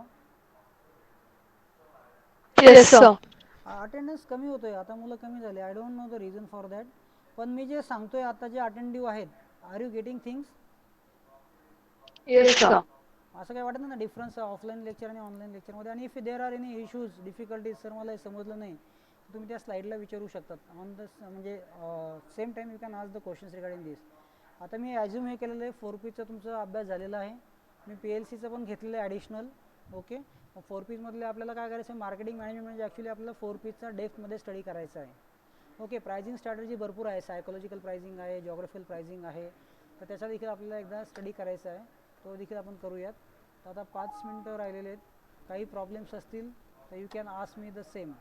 Yes, sir. अटेंडन्स कमी होतो आहे आता, मुलं कमी झाले. I don't know the reason for that. पण मी जे सांगतोय आता, जे अटेंडिव्ह आहेत, are you getting things? Yes, sir. असं काय वाटत नाही ना डिफरन्स ऑफलाईन लेक्चर आणि ऑनलाईन लेक्चरमध्ये? आणि if there are any issues, difficulties, sir मला हे समजलं नाही, तुम्ही त्या स्लाईडला विचारू शकतात ऑन द म्हणजे same time you can ask the questions regarding this. आता मी ॲज्युम हे केलेलं आहे 4Pचा तुमचा अभ्यास झालेला आहे. मी PLCचं पण घेतलेलं आहे ॲडिशनल. ओके, मग 4Pमधले आपल्याला काय करायचं आहे, मार्केटिंग मॅनेजमेंट म्हणजे ॲक्च्युली आपल्याला 4Pचा डेप्थमध्ये स्टडी करायचा आहे. ओके, प्रायझिंग स्ट्रॅटजी भरपूर आहे, सायकोलॉजिकल प्रायझिंग आहे, जॉग्राफिकल प्रायझिंग आहे, तर त्याचा देखील आपल्याला एकदा स्टडी करायचा आहे, तो देखील आपण करूयात. तर आता 5 मिनटं राहिलेले आहेत. काही प्रॉब्लेम्स असतील तर you can ask me the same.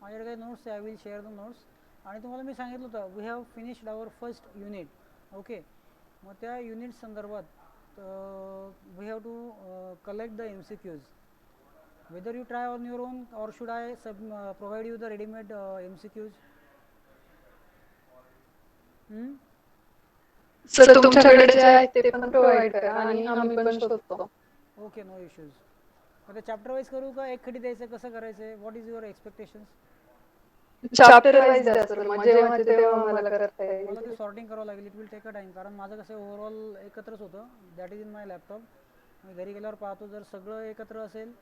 माझ्याकडे काही नोट्स आहे, I will share the notes. आणि तुम्हाला मी सांगितलं होतं we have finished our first unit. Okay, मग त्या युनिट संदर्भात we have to collect the MCQs. Whether you try on your own or should I provide you the readymade MCQs? Sir तुमच्याकडे जे आहेत ते पण प्रोव्हाइड करा आणि आम्ही पण शोधतो. Okay, no issues. आता चॅप्टर वाईज करू का एकखटी द्यायचं, कसं करायचं आहे? What is your expectations? Chapter wise द्या सर, मग जेव्हाचे तेव्हा मला करता मला ते येईल. सॉर्टिंग करावं लागेल, it will take a time. कारण माझं कसं ओव्हरऑल एकत्रच होतं, that is in my laptop. मी घरी गेल्यावर पाहतो, जर सगळं एकत्र असेल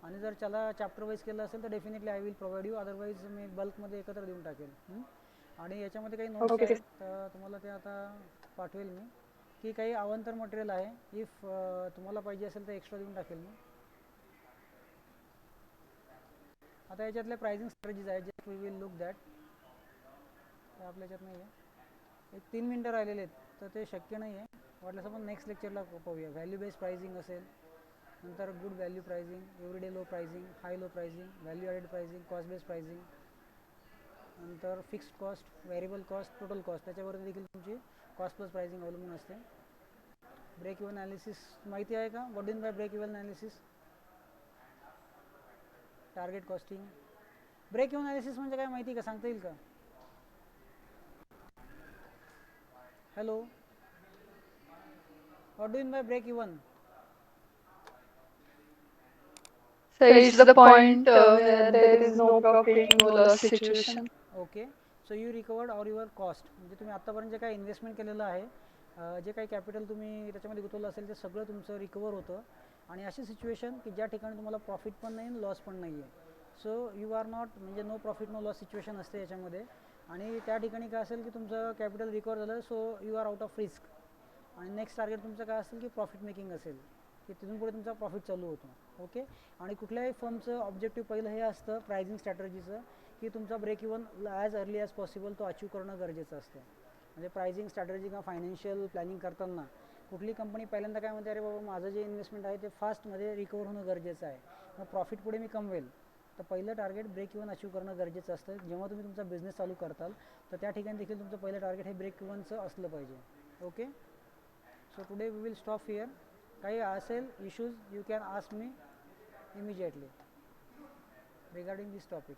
आणि जर त्याला चॅप्टर वाईज केलं असेल तर definitely I will provide you, otherwise मी बल्कमध्ये एकत्र देऊन टाकेल. आणि याच्यामध्ये काही नोट्स ओके. आहेत, तर तुम्हाला ते आता पाठवेल मी, की काही अवांतर मटेरियल आहे. इफ तुम्हाला पाहिजे असेल तर एक्स्ट्रा देऊन टाकेल मी. आता याच्यातल्या प्राइसिंग स्ट्रॅटेजीज आहेत, जे वी विल लुक दॅट. ते आपल्या याच्यात नाही आहे. एक 3 मिनटं राहिलेले आहेत, तर ते शक्य नाही आहे. वाटल्यास आपण नेक्स्ट लेक्चरला पाहूया. व्हॅल्यू बेस्ड प्राइसिंग असेल, नंतर good value pricing, everyday low pricing, high low pricing, value added pricing, cost based pricing, नंतर fixed cost, variable cost, total cost, त्याच्यावरती देखील तुमची कॉस्ट प्लस प्राइसिंग अवलंबून असते. ब्रेक इव्हन ॲनालिसिस माहिती आहे का? What is by break even analysis? Target costing. Break even analysis म्हणजे काय माहिती का, सांगता येईल का? Hello, what do in by break even? So it's the point where there is no profit, no loss situation. Okay, so you recovered or your cost. म्हणजे तुम्ही आत्तापर्यंत जे काही इन्व्हेस्टमेंट केलेलं आहे, जे काही कॅपिटल तुम्ही त्याच्यामध्ये गुंतवलं असेल, ते सगळं तुमचं रिकवर होतं. आणि अशी सिच्युएशन की ज्या ठिकाणी तुम्हाला प्रॉफिट पण नाही, लॉस पण नाही आहे. सो यू आर नॉट, म्हणजे no profit no loss situation असते याच्यामध्ये. आणि त्या ठिकाणी काय असेल की तुमचं कॅपिटल रिकवर झालं, so you are out of risk. आणि नेक्स्ट टार्गेट तुमचं काय असेल की प्रॉफिट मेकिंग असेल, की तिथून पुढे तुमचा प्रॉफिट चालू होतो. ओके, आणि कुठल्याही फर्मचं ऑब्जेक्टिव्ह पहिलं हे असतं प्राइसिंग स्ट्रॅटर्जीचं, की तुमचा break even as early as possible तो अचीव करणं गरजेचं असतं. म्हणजे प्राइसिंग स्ट्रॅटर्जी किंवा फायनान्शियल प्लॅनिंग करताना कुठली कंपनी पहिल्यांदा काय म्हणते, अरे बाबा माझं जे इन्व्हेस्टमेंट आहे ते फास्टमध्ये रिकवर होणं गरजेचं आहे, मग प्रॉफिट पुढे मी कमवेल. तर पहिलं टार्गेट ब्रेक इवन अचीव करणं गरजेचं असतं. जेव्हा तुम्ही तुमचा बिझनेस चालू करताल तर त्या ठिकाणी देखील तुमचं पहिलं टार्गेट हे ब्रेक इवनचं असलं पाहिजे. Okay, so today we will stop here. काही असेल issues you can ask me immediately regarding this topic.